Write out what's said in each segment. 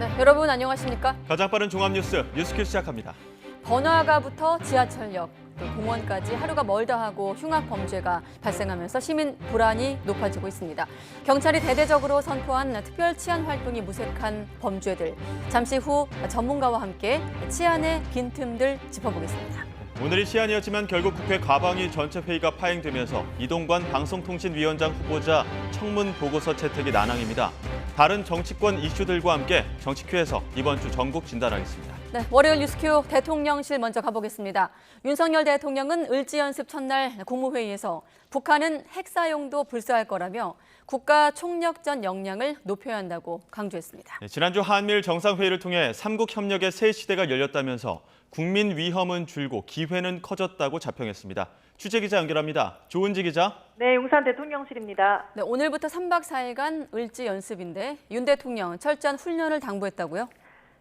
네, 여러분 안녕하십니까? 가장 빠른 종합뉴스 뉴스큐 시작합니다. 번화가부터 지하철역, 또 공원까지 하루가 멀다 하고 흉악 범죄가 발생하면서 시민 불안이 높아지고 있습니다. 경찰이 대대적으로 선포한 특별 치안 활동이 무색한 범죄들. 잠시 후 전문가와 함께 치안의 빈틈들 짚어보겠습니다. 오늘이 시한이었지만 결국 국회 과방위 전체 회의가 파행되면서 이동관 방송통신위원장 후보자 청문 보고서 채택이 난항입니다. 다른 정치권 이슈들과 함께 정치큐에서 이번 주 전국 진단하겠습니다. 네, 월요일 뉴스큐 대통령실 먼저 가보겠습니다. 윤석열 대통령은 을지연습 첫날 국무회의에서 북한은 핵 사용도 불사할 거라며 국가 총력전 역량을 높여야 한다고 강조했습니다. 네, 지난주 한미일 정상회의를 통해 삼국 협력의 새 시대가 열렸다면서 국민 위험은 줄고 기회는 커졌다고 자평했습니다. 취재기자 연결합니다. 조은지 기자. 네, 용산 대통령실입니다. 네, 오늘부터 3박 4일간 을지연습인데 윤 대통령 철저한 훈련을 당부했다고요?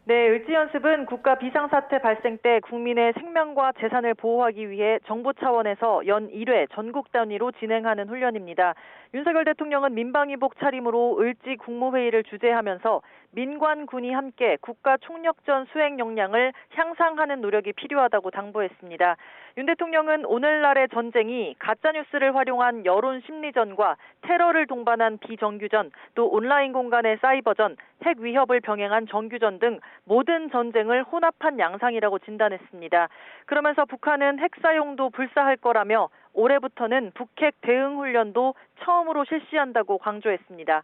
네, 을지연습은 국가 비상사태 발생 때 국민의 생명과 재산을 보호하기 위해 정부 차원에서 연 1회 전국 단위로 진행하는 훈련입니다. 윤석열 대통령은 민방위복 차림으로 을지 국무회의를 주재하면서 민관, 군이 함께 국가 총력전 수행 역량을 향상하는 노력이 필요하다고 당부했습니다. 윤 대통령은 오늘날의 전쟁이 가짜뉴스를 활용한 여론 심리전과 테러를 동반한 비정규전, 또 온라인 공간의 사이버전, 핵 위협을 병행한 정규전 등 모든 전쟁을 혼합한 양상이라고 진단했습니다. 그러면서 북한은 핵 사용도 불사할 거라며 올해부터는 북핵 대응 훈련도 처음으로 실시한다고 강조했습니다.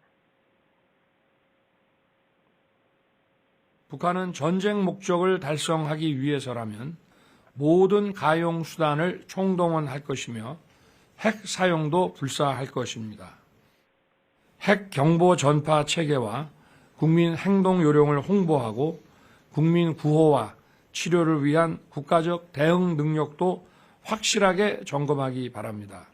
북한은 전쟁 목적을 달성하기 위해서라면 모든 가용 수단을 총동원할 것이며 핵 사용도 불사할 것입니다. 핵 경보 전파 체계와 국민 행동 요령을 홍보하고 국민 구호와 치료를 위한 국가적 대응 능력도 확실하게 점검하기 바랍니다.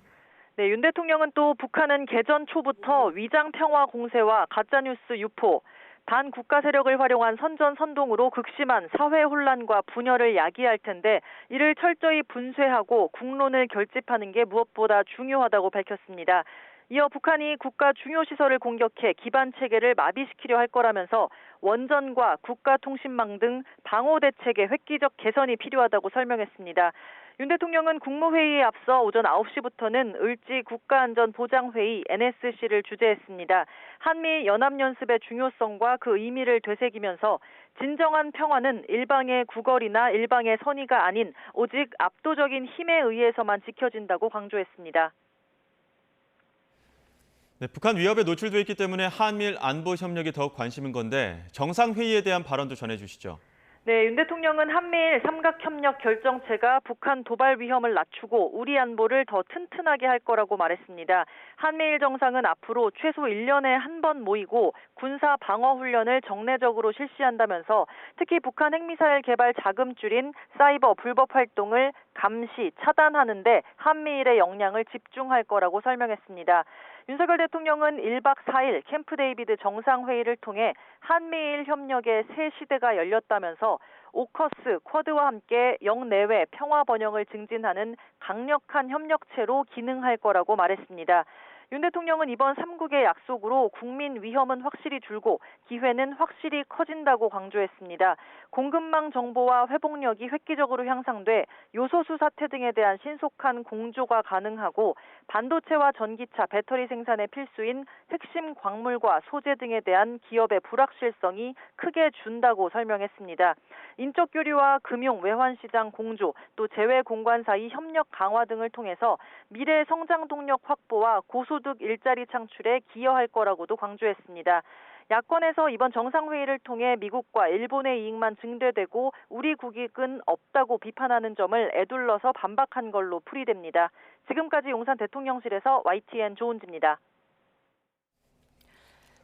네, 윤 대통령은 또 북한은 개전 초부터 위장 평화 공세와 가짜뉴스 유포, 반국가 세력을 활용한 선전선동으로 극심한 사회 혼란과 분열을 야기할 텐데 이를 철저히 분쇄하고 국론을 결집하는 게 무엇보다 중요하다고 밝혔습니다. 이어 북한이 국가 중요 시설을 공격해 기반 체계를 마비시키려 할 거라면서 원전과 국가통신망 등 방호 대책의 획기적 개선이 필요하다고 설명했습니다. 윤 대통령은 국무회의에 앞서 오전 9시부터는 을지 국가안전보장회의 NSC를 주재했습니다. 한미 연합연습의 중요성과 그 의미를 되새기면서 진정한 평화는 일방의 구걸이나 일방의 선의가 아닌 오직 압도적인 힘에 의해서만 지켜진다고 강조했습니다. 네, 북한 위협에 노출돼 있기 때문에 한미일 안보 협력이 더욱 관심인 건데 정상회의에 대한 발언도 전해주시죠. 네, 윤 대통령은 한미일 삼각협력 결정체가 북한 도발 위험을 낮추고 우리 안보를 더 튼튼하게 할 거라고 말했습니다. 한미일 정상은 앞으로 최소 1년에 한 번 모이고 군사 방어 훈련을 정례적으로 실시한다면서 특히 북한 핵미사일 개발 자금줄인 사이버 불법 활동을 감시, 차단하는 데 한미일의 역량을 집중할 거라고 설명했습니다. 윤석열 대통령은 1박 4일 캠프 데이비드 정상회의를 통해 한미일 협력의 새 시대가 열렸다면서 오커스, 쿼드와 함께 영내외 평화 번영을 증진하는 강력한 협력체로 기능할 거라고 말했습니다. 윤 대통령은 이번 3국의 약속으로 국민 위험은 확실히 줄고 기회는 확실히 커진다고 강조했습니다. 공급망 정보와 회복력이 획기적으로 향상돼 요소수 사태 등에 대한 신속한 공조가 가능하고 반도체와 전기차, 배터리 생산에 필수인 핵심 광물과 소재 등에 대한 기업의 불확실성이 크게 준다고 설명했습니다. 인적 교류와 금융, 외환시장 공조, 또 재외 공간 사이 협력 강화 등을 통해서 미래 성장 동력 확보와 고소득 일자리 창출에 기여할 거라고도 강조했습니다. 야권에서 이번 정상회의를 통해 미국과 일본의 이익만 증대되고 우리 국익은 없다고 비판하는 점을 에둘러서 반박한 걸로 풀이됩니다. 지금까지 용산 대통령실에서 YTN 조은지입니다.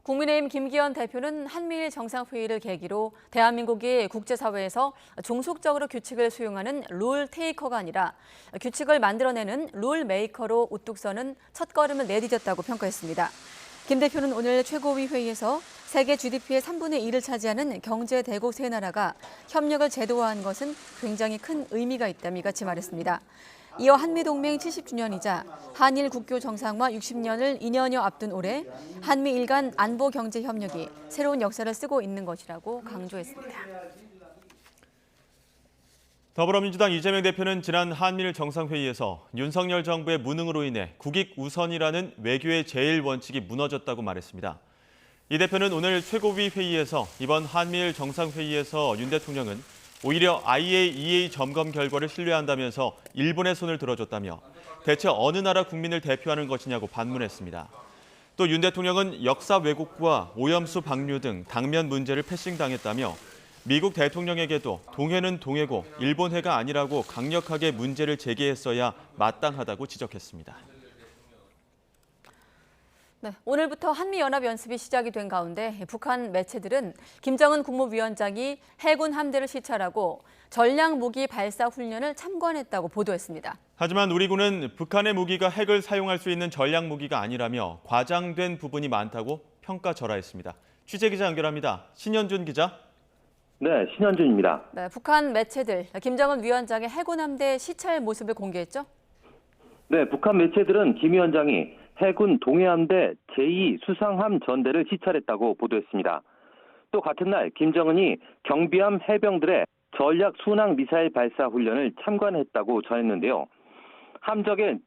국민의힘 김기현 대표는 한미일 정상회의를 계기로 대한민국이 국제사회에서 종속적으로 규칙을 수용하는 룰 테이커가 아니라 규칙을 만들어내는 룰 메이커로 우뚝 서는 첫걸음을 내디뎠다고 평가했습니다. 김 대표는 오늘 최고위 회의에서 세계 GDP의 3분의 1을 차지하는 경제 대국 세 나라가 협력을 제도화한 것은 굉장히 큰 의미가 있다며 이같이 말했습니다. 이어 한미동맹 70주년이자 한일 국교 정상화 60년을 2년여 앞둔 올해 한미일 간 안보 경제 협력이 새로운 역사를 쓰고 있는 것이라고 강조했습니다. 더불어민주당 이재명 대표는 지난 한미일 정상회의에서 윤석열 정부의 무능으로 인해 국익 우선이라는 외교의 제일 원칙이 무너졌다고 말했습니다. 이 대표는 오늘 최고위 회의에서 이번 한미일 정상회의에서 윤 대통령은 오히려 IAEA 점검 결과를 신뢰한다면서 일본의 손을 들어줬다며 대체 어느 나라 국민을 대표하는 것이냐고 반문했습니다. 또 윤 대통령은 역사 왜곡과 오염수 방류 등 당면 문제를 패싱당했다며 미국 대통령에게도 동해는 동해고 일본해가 아니라고 강력하게 문제를 제기했어야 마땅하다고 지적했습니다. 네, 오늘부터 한미연합연습이 시작이 된 가운데 북한 매체들은 김정은 국무위원장이 해군 함대를 시찰하고 전략무기 발사 훈련을 참관했다고 보도했습니다. 하지만 우리 군은 북한의 무기가 핵을 사용할 수 있는 전략무기가 아니라며 과장된 부분이 많다고 평가절하했습니다. 취재기자 연결합니다. 신현준 기자. 네, 신현준입니다. 네, 북한 매체들 김정은 위원장의 해군 함대 시찰 모습을 공개했죠? 네, 북한 매체들은 김 위원장이 해군 동해함대 제2수상함 전대를 시찰했다고 보도했습니다. 또 같은 날 김정은이 경비함 해병들의 전략 순항 미사일 발사 훈련을 참관했다고 전했는데요. 함정의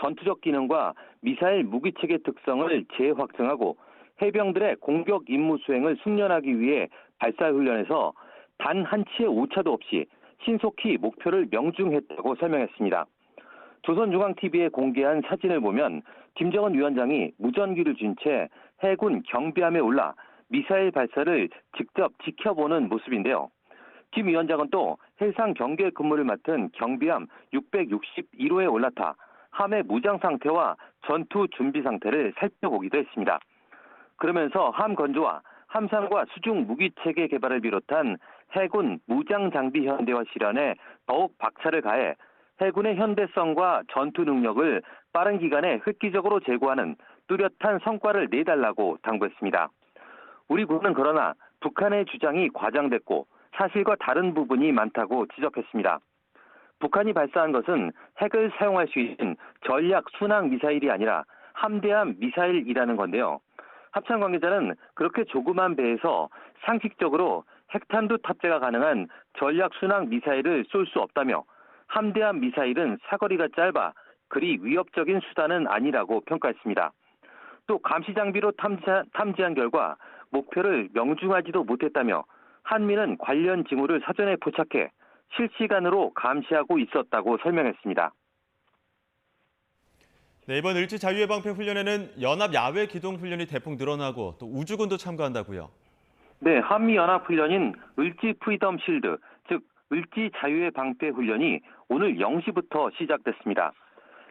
전투적 기능과 미사일 무기체계 특성을 재확증하고 해병들의 공격 임무 수행을 숙련하기 위해 발사 훈련에서 단 한 치의 오차도 없이 신속히 목표를 명중했다고 설명했습니다. 조선중앙TV에 공개한 사진을 보면 김정은 위원장이 무전기를 쥔 채 해군 경비함에 올라 미사일 발사를 직접 지켜보는 모습인데요. 김 위원장은 또 해상 경계 근무를 맡은 경비함 661호에 올라타 함의 무장 상태와 전투 준비 상태를 살펴보기도 했습니다. 그러면서 함 건조와 함상과 수중 무기 체계 개발을 비롯한 해군 무장 장비 현대화 실현에 더욱 박차를 가해 해군의 현대성과 전투 능력을 빠른 기간에 획기적으로 제고하는 뚜렷한 성과를 내달라고 당부했습니다. 우리 군은 그러나 북한의 주장이 과장됐고 사실과 다른 부분이 많다고 지적했습니다. 북한이 발사한 것은 핵을 사용할 수 있는 전략 순항 미사일이 아니라 함대함 미사일이라는 건데요. 합참 관계자는 그렇게 조그만 배에서 상식적으로 핵탄두 탑재가 가능한 전략 순항 미사일을 쏠 수 없다며 함대함 미사일은 사거리가 짧아 그리 위협적인 수단은 아니라고 평가했습니다. 또 감시 장비로 탐지한 결과 목표를 명중하지도 못했다며 한미는 관련 징후를 사전에 포착해 실시간으로 감시하고 있었다고 설명했습니다. 네, 이번 을지 자유해방패 훈련에는 연합 야외 기동 훈련이 대폭 늘어나고 또 우주군도 참가한다고요. 네, 한미연합훈련인 을지 프리덤 실드, 즉 을지 자유의 방패 훈련이 오늘 0시부터 시작됐습니다.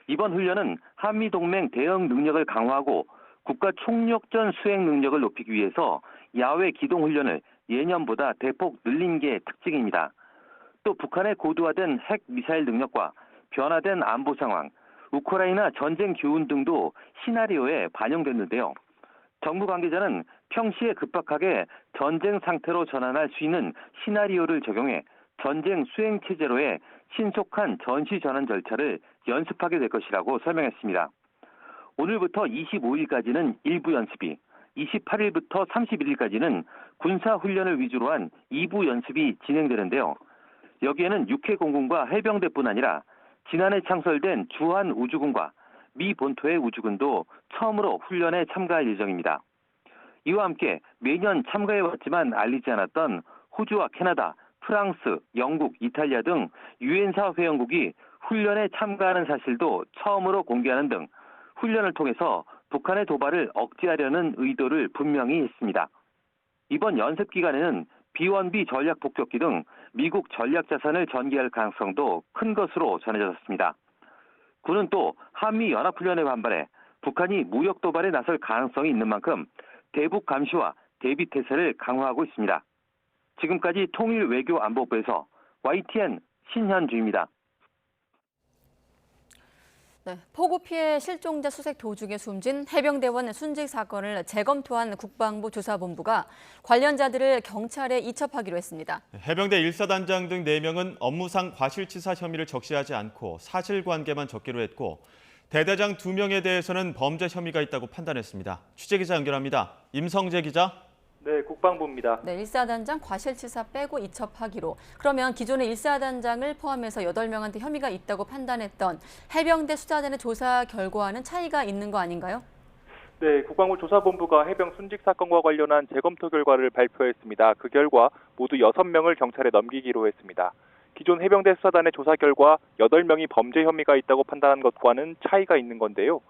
이번 훈련은 한미동맹 대응 능력을 강화하고 국가 총력전 수행 능력을 높이기 위해서 야외 기동 훈련을 예년보다 대폭 늘린 게 특징입니다. 또 북한의 고도화된 핵 미사일 능력과 변화된 안보 상황, 우크라이나 전쟁 기운 등도 시나리오에 반영됐는데요. 정부 관계자는 평시에 급박하게 전쟁 상태로 전환할 수 있는 시나리오를 적용해 전쟁 수행 체제로의 신속한 전시 전환 절차를 연습하게 될 것이라고 설명했습니다. 오늘부터 25일까지는 일부 연습이, 28일부터 31일까지는 군사 훈련을 위주로 한 2부 연습이 진행되는데요. 여기에는 육해 공군과 해병대뿐 아니라 지난해 창설된 주한 우주군과 미 본토의 우주군도 처음으로 훈련에 참가할 예정입니다. 이와 함께 매년 참가해왔지만 알리지 않았던 호주와 캐나다, 프랑스, 영국, 이탈리아 등 유엔사 회원국이 훈련에 참가하는 사실도 처음으로 공개하는 등 훈련을 통해서 북한의 도발을 억제하려는 의도를 분명히 했습니다. 이번 연습 기간에는 B-1B 전략 폭격기 등 미국 전략 자산을 전개할 가능성도 큰 것으로 전해졌습니다. 군은 또 한미 연합훈련에 반발해 북한이 무력 도발에 나설 가능성이 있는 만큼 대북 감시와 대비 태세를 강화하고 있습니다. 지금까지 통일외교안보부에서 YTN 신현주입니다. 네, 폭우 피해 실종자 수색 도중에 숨진 해병대원 순직 사건을 재검토한 국방부 조사본부가 관련자들을 경찰에 이첩하기로 했습니다. 해병대 1사단장 등 4명은 업무상 과실치사 혐의를 적시하지 않고 사실관계만 적기로 했고 대대장 2명에 대해서는 범죄 혐의가 있다고 판단했습니다. 취재기자 연결합니다. 임성재 기자. 네, 국방부입니다. 네, 1사단장 과실치사 빼고 이첩하기로. 그러면 기존의 1사단장을 포함해서 8명한테 혐의가 있다고 판단했던 해병대 수사단의 조사 결과와는 차이가 있는 거 아닌가요? 네, 국방부 조사본부가 해병 순직 사건과 관련한 재검토 결과를 발표했습니다. 그 결과 모두 6명을 경찰에 넘기기로 했습니다. 기존 해병대 수사단의 조사 결과 8명이 범죄 혐의가 있다고 판단한 것과는 차이가 있는 건데요.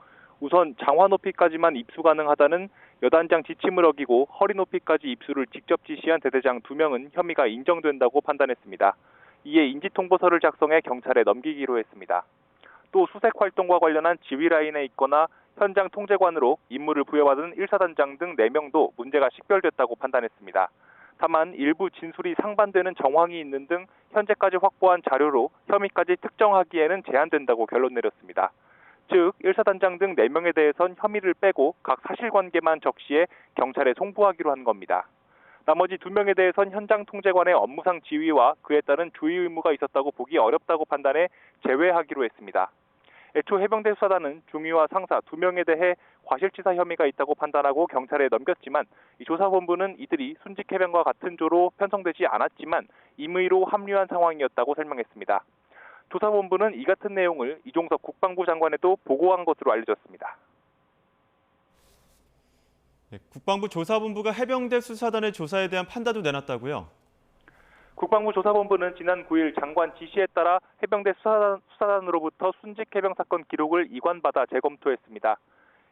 우선 장화 높이까지만 입수 가능하다는 여단장 지침을 어기고 허리 높이까지 입수를 직접 지시한 대대장 2명은 혐의가 인정된다고 판단했습니다. 이에 인지통보서를 작성해 경찰에 넘기기로 했습니다. 또 수색 활동과 관련한 지휘 라인에 있거나 현장 통제관으로 임무를 부여받은 1사단장 등 4명도 문제가 식별됐다고 판단했습니다. 다만 일부 진술이 상반되는 정황이 있는 등 현재까지 확보한 자료로 혐의까지 특정하기에는 제한된다고 결론 내렸습니다. 즉 1사단장 등 4명에 대해선 혐의를 빼고 각 사실관계만 적시해 경찰에 송부하기로 한 겁니다. 나머지 2명에 대해선 현장 통제관의 업무상 지휘와 그에 따른 주의 의무가 있었다고 보기 어렵다고 판단해 제외하기로 했습니다. 애초 해병대 수사단은 중위와 상사 2명에 대해 과실치사 혐의가 있다고 판단하고 경찰에 넘겼지만 이 조사본부는 이들이 순직 해병과 같은 조로 편성되지 않았지만 임의로 합류한 상황이었다고 설명했습니다. 조사본부는 이 같은 내용을 이종석 국방부 장관에도 보고한 것으로 알려졌습니다. 국방부 조사본부가 해병대 수사단의 조사에 대한 판단도 내놨다고요? 국방부 조사본부는 지난 9일 장관 지시에 따라 해병대 수사단으로부터 순직 해병 사건 기록을 이관받아 재검토했습니다.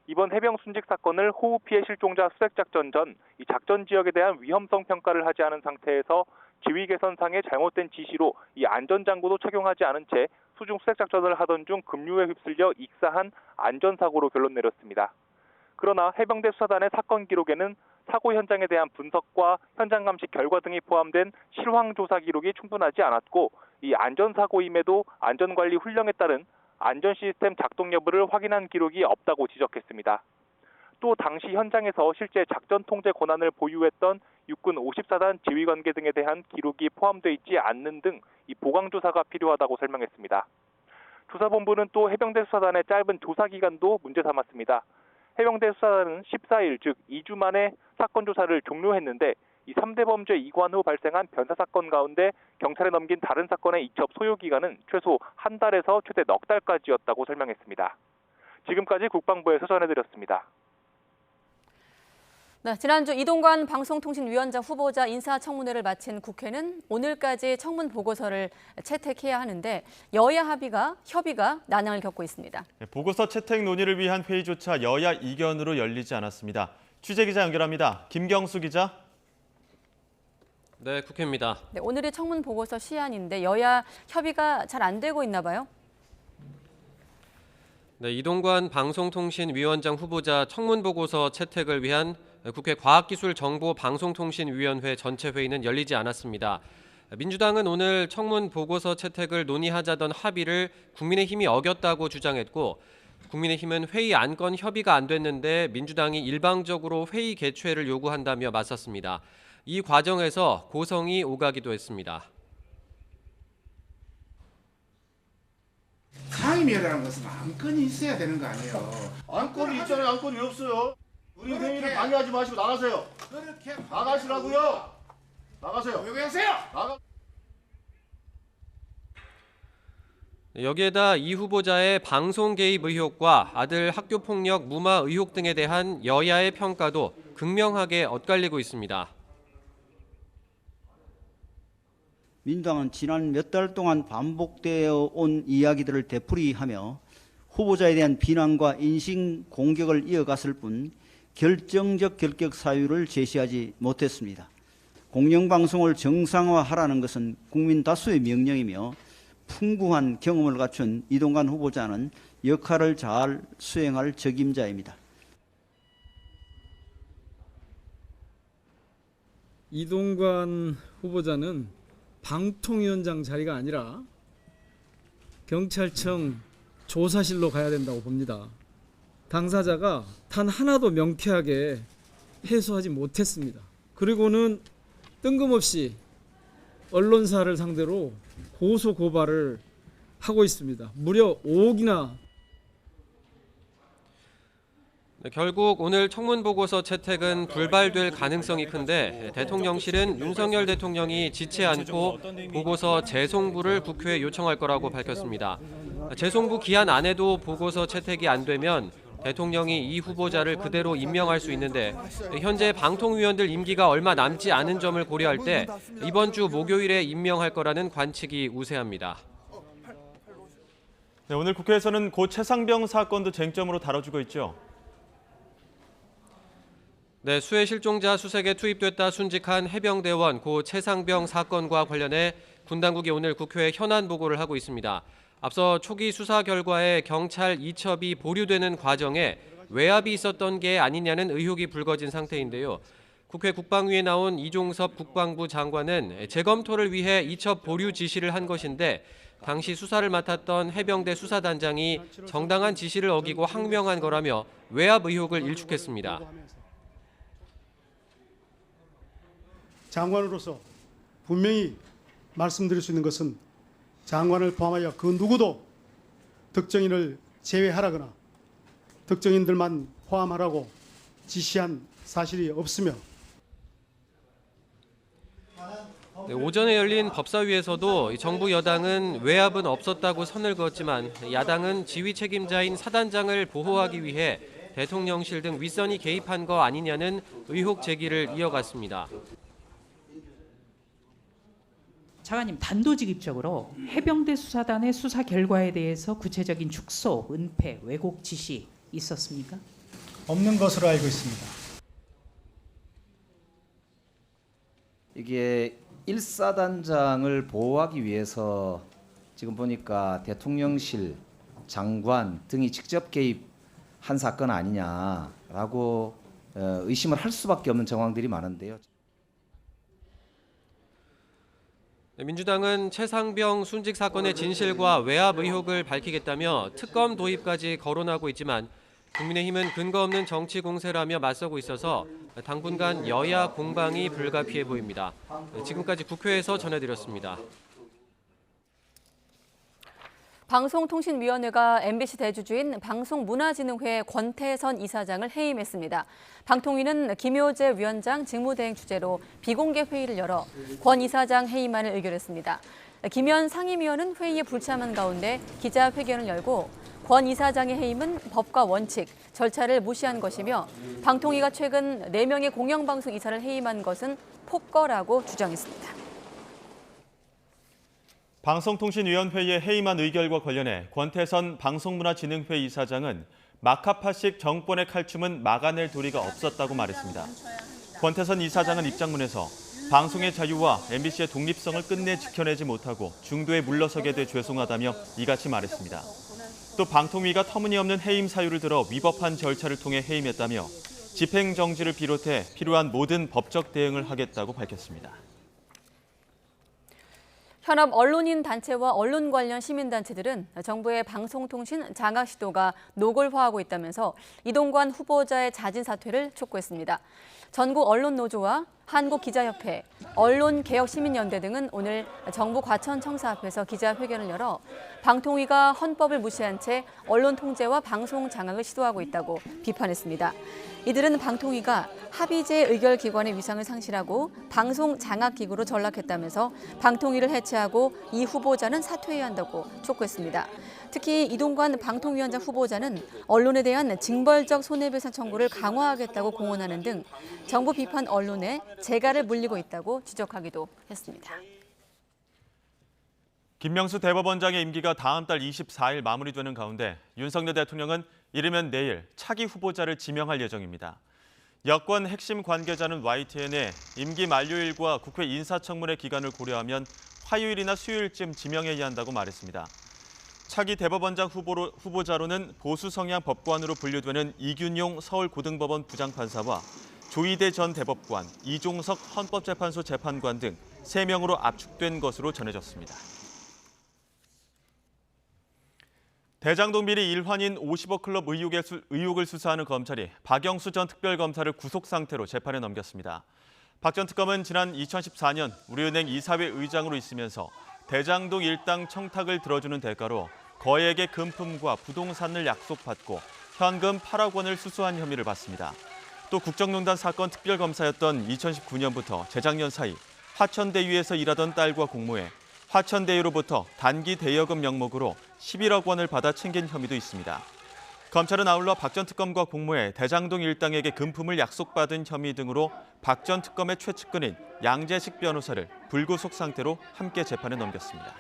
이번 해병 순직 사건을 호우 피해 실종자 수색 작전 전 이 작전 지역에 대한 위험성 평가를 하지 않은 상태에서 지휘 개선상의 잘못된 지시로 이 안전장구도 착용하지 않은 채 수중 수색 작전을 하던 중 급류에 휩쓸려 익사한 안전사고로 결론 내렸습니다. 그러나 해병대 수사단의 사건 기록에는 사고 현장에 대한 분석과 현장 감시 결과 등이 포함된 실황 조사 기록이 충분하지 않았고 이 안전사고임에도 안전관리 훈령에 따른 안전 시스템 작동 여부를 확인한 기록이 없다고 지적했습니다. 또 당시 현장에서 실제 작전 통제 권한을 보유했던 육군 54단 지휘관계 등에 대한 기록이 포함되어 있지 않는 등 이 보강 조사가 필요하다고 설명했습니다. 조사본부는 또 해병대 수사단의 짧은 조사 기간도 문제 삼았습니다. 해병대 수사단은 14일 즉 2주 만에 사건 조사를 종료했는데 이 3대 범죄 이관 후 발생한 변사 사건 가운데 경찰에 넘긴 다른 사건의 이첩 소요 기간은 최소 한 달에서 최대 넉 달까지였다고 설명했습니다. 지금까지 국방부에서 전해드렸습니다. 네, 지난주 이동관 방송통신위원장 후보자 인사청문회를 마친 국회는 오늘까지 청문 보고서를 채택해야 하는데 여야 협의가 난항을 겪고 있습니다. 보고서 채택 논의를 위한 회의조차 여야 이견으로 열리지 않았습니다. 취재기자 연결합니다. 김경수 기자. 네, 국회입니다. 네, 오늘이 청문 보고서 시한인데 여야 협의가 잘 안 되고 있나 봐요? 네, 이동관 방송통신위원장 후보자 청문 보고서 채택을 위한 국회 과학기술정보방송통신위원회 전체 회의는 열리지 않았습니다. 민주당은 오늘 청문 보고서 채택을 논의하자던 합의를 국민의힘이 어겼다고 주장했고 국민의힘은 회의 안건 협의가 안 됐는데 민주당이 일방적으로 회의 개최를 요구한다며 맞섰습니다. 이 과정에서 고성이 오가기도 했습니다. 상임위라는 것은 안건이 있어야 되는 거 아니에요. 안건이 있잖아요. 안건이 왜 없어요? 우리 회의를 방해하지 마시고 나가세요. 그렇게 나가시라고요. 나가세요. 왜 그러세요? 나가. 여기에다 이 후보자의 방송 개입 의혹과 아들 학교 폭력 무마 의혹 등에 대한 여야의 평가도 극명하게 엇갈리고 있습니다. 민주당은 지난 몇 달 동안 반복되어 온 이야기들을 되풀이하며 후보자에 대한 비난과 인신 공격을 이어갔을 뿐 결정적 결격 사유를 제시하지 못했습니다. 공영방송을 정상화하라는 것은 국민 다수의 명령이며 풍부한 경험을 갖춘 이동관 후보자는 역할을 잘 수행할 적임자입니다. 이동관 후보자는 방통위원장 자리가 아니라 경찰청 조사실로 가야 된다고 봅니다. 당사자가 단 하나도 명쾌하게 해소하지 못했습니다. 그리고는 뜬금없이 언론사를 상대로 고소 고발을 하고 있습니다. 무려 5억이나. 결국 오늘 청문 보고서 채택은 불발될 가능성이 큰데 대통령실은 윤석열 대통령이 지체 않고 보고서 재송부를 국회에 요청할 거라고 밝혔습니다. 재송부 기한 안에도 보고서 채택이 안 되면 대통령이 이 후보자를 그대로 임명할 수 있는데 현재 방통위원들 임기가 얼마 남지 않은 점을 고려할 때 이번 주 목요일에 임명할 거라는 관측이 우세합니다. 네, 오늘 국회에서는 고 최상병 사건도 쟁점으로 다뤄지고 있죠. 네, 수해 실종자 수색에 투입됐다 순직한 해병대원 고 최상병 사건과 관련해 군 당국이 오늘 국회에 현안 보고를 하고 있습니다. 앞서 초기 수사 결과에 경찰 이첩이 보류되는 과정에 외압이 있었던 게 아니냐는 의혹이 불거진 상태인데요. 국회 국방위에 나온 이종섭 국방부 장관은 재검토를 위해 이첩 보류 지시를 한 것인데 당시 수사를 맡았던 해병대 수사단장이 정당한 지시를 어기고 항명한 거라며 외압 의혹을 일축했습니다. 장관으로서 분명히 말씀드릴 수 있는 것은 장관을 포함하여 그 누구도 특정인을 제외하라거나 특정인들만 포함하라고 지시한 사실이 없으며 네, 오전에 열린 법사위에서도 정부 여당은 외압은 없었다고 선을 그었지만 야당은 지휘 책임자인 사단장을 보호하기 위해 대통령실 등 윗선이 개입한 거 아니냐는 의혹 제기를 이어갔습니다. 장관님, 단도직입적으로 해병대 수사단의 수사 결과에 대해서 구체적인 축소, 은폐, 왜곡 지시 있었습니까? 없는 것으로 알고 있습니다. 이게 1사단장을 보호하기 위해서 지금 보니까 대통령실, 장관 등이 직접 개입한 사건 아니냐라고 의심을 할 수밖에 없는 정황들이 많은데요. 민주당은 최상병 순직 사건의 진실과 외압 의혹을 밝히겠다며 특검 도입까지 거론하고 있지만 국민의힘은 근거 없는 정치 공세라며 맞서고 있어서 당분간 여야 공방이 불가피해 보입니다. 지금까지 국회에서 전해드렸습니다. 방송통신위원회가 MBC 대주주인 방송문화진흥회 권태선 이사장을 해임했습니다. 방통위는 김효재 위원장 직무대행 주재로 비공개 회의를 열어 권 이사장 해임안을 의결했습니다. 김현 상임위원은 회의에 불참한 가운데 기자회견을 열고 권 이사장의 해임은 법과 원칙, 절차를 무시한 것이며 방통위가 최근 4명의 공영방송 이사를 해임한 것은 폭거라고 주장했습니다. 방송통신위원회의 해임안 의결과 관련해 권태선 방송문화진흥회 이사장은 마카파식 정권의 칼춤은 막아낼 도리가 없었다고 말했습니다. 권태선 이사장은 입장문에서 방송의 자유와 MBC의 독립성을 끝내 지켜내지 못하고 중도에 물러서게 돼 죄송하다며 이같이 말했습니다. 또 방통위가 터무니없는 해임 사유를 들어 위법한 절차를 통해 해임했다며 집행정지를 비롯해 필요한 모든 법적 대응을 하겠다고 밝혔습니다. 현업 언론인 단체와 언론 관련 시민단체들은 정부의 방송통신 장악 시도가 노골화하고 있다면서 이동관 후보자의 자진 사퇴를 촉구했습니다. 전국 언론노조와 한국기자협회, 언론개혁시민연대 등은 오늘 정부 과천청사 앞에서 기자회견을 열어 방통위가 헌법을 무시한 채 언론 통제와 방송 장악을 시도하고 있다고 비판했습니다. 이들은 방통위가 합의제 의결기관의 위상을 상실하고 방송 장악기구로 전락했다면서 방통위를 해체하고 이 후보자는 사퇴해야 한다고 촉구했습니다. 특히 이동관 방통위원장 후보자는 언론에 대한 징벌적 손해배상 청구를 강화하겠다고 공언하는 등 정부 비판 언론에 재갈을 물리고 있다고 지적하기도 했습니다. 김명수 대법원장의 임기가 다음 달 24일 마무리되는 가운데 윤석열 대통령은 이르면 내일 차기 후보자를 지명할 예정입니다. 여권 핵심 관계자는 YTN에 임기 만료일과 국회 인사청문회 기간을 고려하면 화요일이나 수요일쯤 지명해야 한다고 말했습니다. 차기 대법원장 후보자로는 보수 성향 법관으로 분류되는 이균용 서울고등법원 부장판사와 조희대 전 대법관, 이종석 헌법재판소 재판관 등 3명으로 압축된 것으로 전해졌습니다. 대장동 비리 일환인 50억 클럽 의혹을 수사하는 검찰이 박영수 전 특별검사를 구속 상태로 재판에 넘겼습니다. 박 전 특검은 지난 2014년 우리은행 이사회 의장으로 있으면서 대장동 일당 청탁을 들어주는 대가로 거액의 금품과 부동산을 약속받고 현금 8억 원을 수수한 혐의를 받습니다. 또 국정농단 사건 특별검사였던 2019년부터 재작년 사이 화천대유에서 일하던 딸과 공모해 화천대유로부터 단기 대여금 명목으로 11억 원을 받아 챙긴 혐의도 있습니다. 검찰은 아울러 박 전 특검과 공모해 대장동 일당에게 금품을 약속받은 혐의 등으로 박 전 특검의 최측근인 양재식 변호사를 불구속 상태로 함께 재판에 넘겼습니다.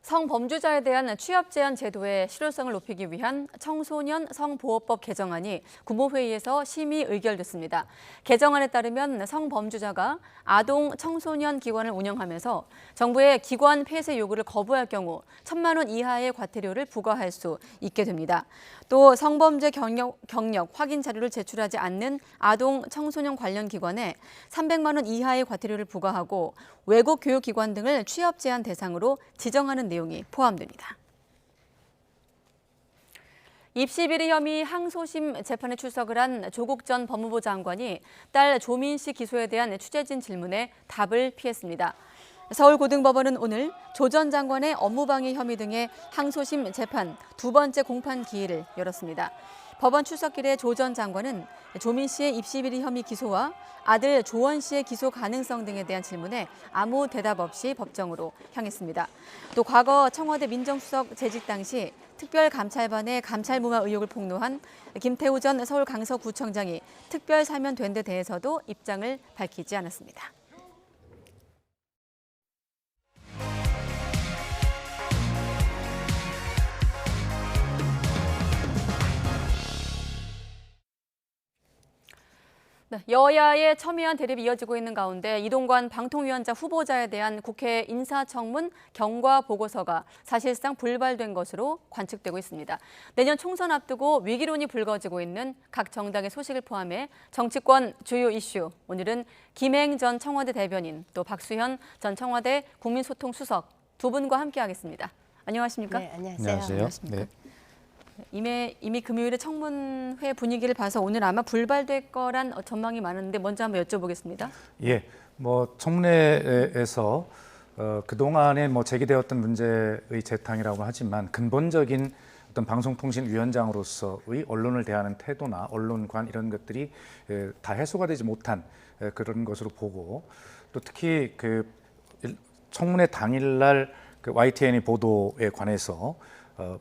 성범죄자에 대한 취업 제한 제도의 실효성을 높이기 위한 청소년 성보호법 개정안이 국무회의에서 심의 의결됐습니다. 개정안에 따르면 성범죄자가 아동 청소년 기관을 운영하면서 정부의 기관 폐쇄 요구를 거부할 경우 1,000만 원 이하의 과태료를 부과할 수 있게 됩니다. 또 성범죄 경력 확인 자료를 제출하지 않는 아동 청소년 관련 기관에 300만 원 이하의 과태료를 부과하고 외국 교육기관 등을 취업 제한 대상으로 지정하는 내용이 포함됩니다. 입시 비리 혐의 항소심 재판에 출석을 한 조국 전 법무부 장관이 딸 조민 씨 기소에 대한 취재진 질문에 답을 피했습니다. 서울고등법원은 오늘 조 전 장관의 업무방해 혐의 등의 항소심 재판 두 번째 공판 기일을 열었습니다. 법원 출석길에 조 전 장관은 조민 씨의 입시 비리 혐의 기소와 아들 조원 씨의 기소 가능성 등에 대한 질문에 아무 대답 없이 법정으로 향했습니다. 또 과거 청와대 민정수석 재직 당시 특별감찰반의 감찰무마 의혹을 폭로한 김태우 전 서울 강서구청장이 특별 사면된 데 대해서도 입장을 밝히지 않았습니다. 여야의 첨예한 대립이 이어지고 있는 가운데 이동관 방통위원장 후보자에 대한 국회 인사청문 경과 보고서가 사실상 불발된 것으로 관측되고 있습니다. 내년 총선 앞두고 위기론이 불거지고 있는 각 정당의 소식을 포함해 정치권 주요 이슈, 오늘은 김행 전 청와대 대변인, 또 박수현 전 청와대 국민소통수석 두 분과 함께하겠습니다. 안녕하십니까? 네, 안녕하세요. 네. 이미 금요일에 청문회 분위기를 봐서 오늘 아마 불발될 거란 전망이 많은데 먼저 한번 여쭤보겠습니다. 예, 청문회에서 그동안에 제기되었던 문제의 재탕이라고 하지만 근본적인 어떤 방송통신위원장으로서의 언론을 대하는 태도나 언론관 이런 것들이 다 해소가 되지 못한 그런 것으로 보고, 또 특히 그 청문회 당일날 그 YTN의 보도에 관해서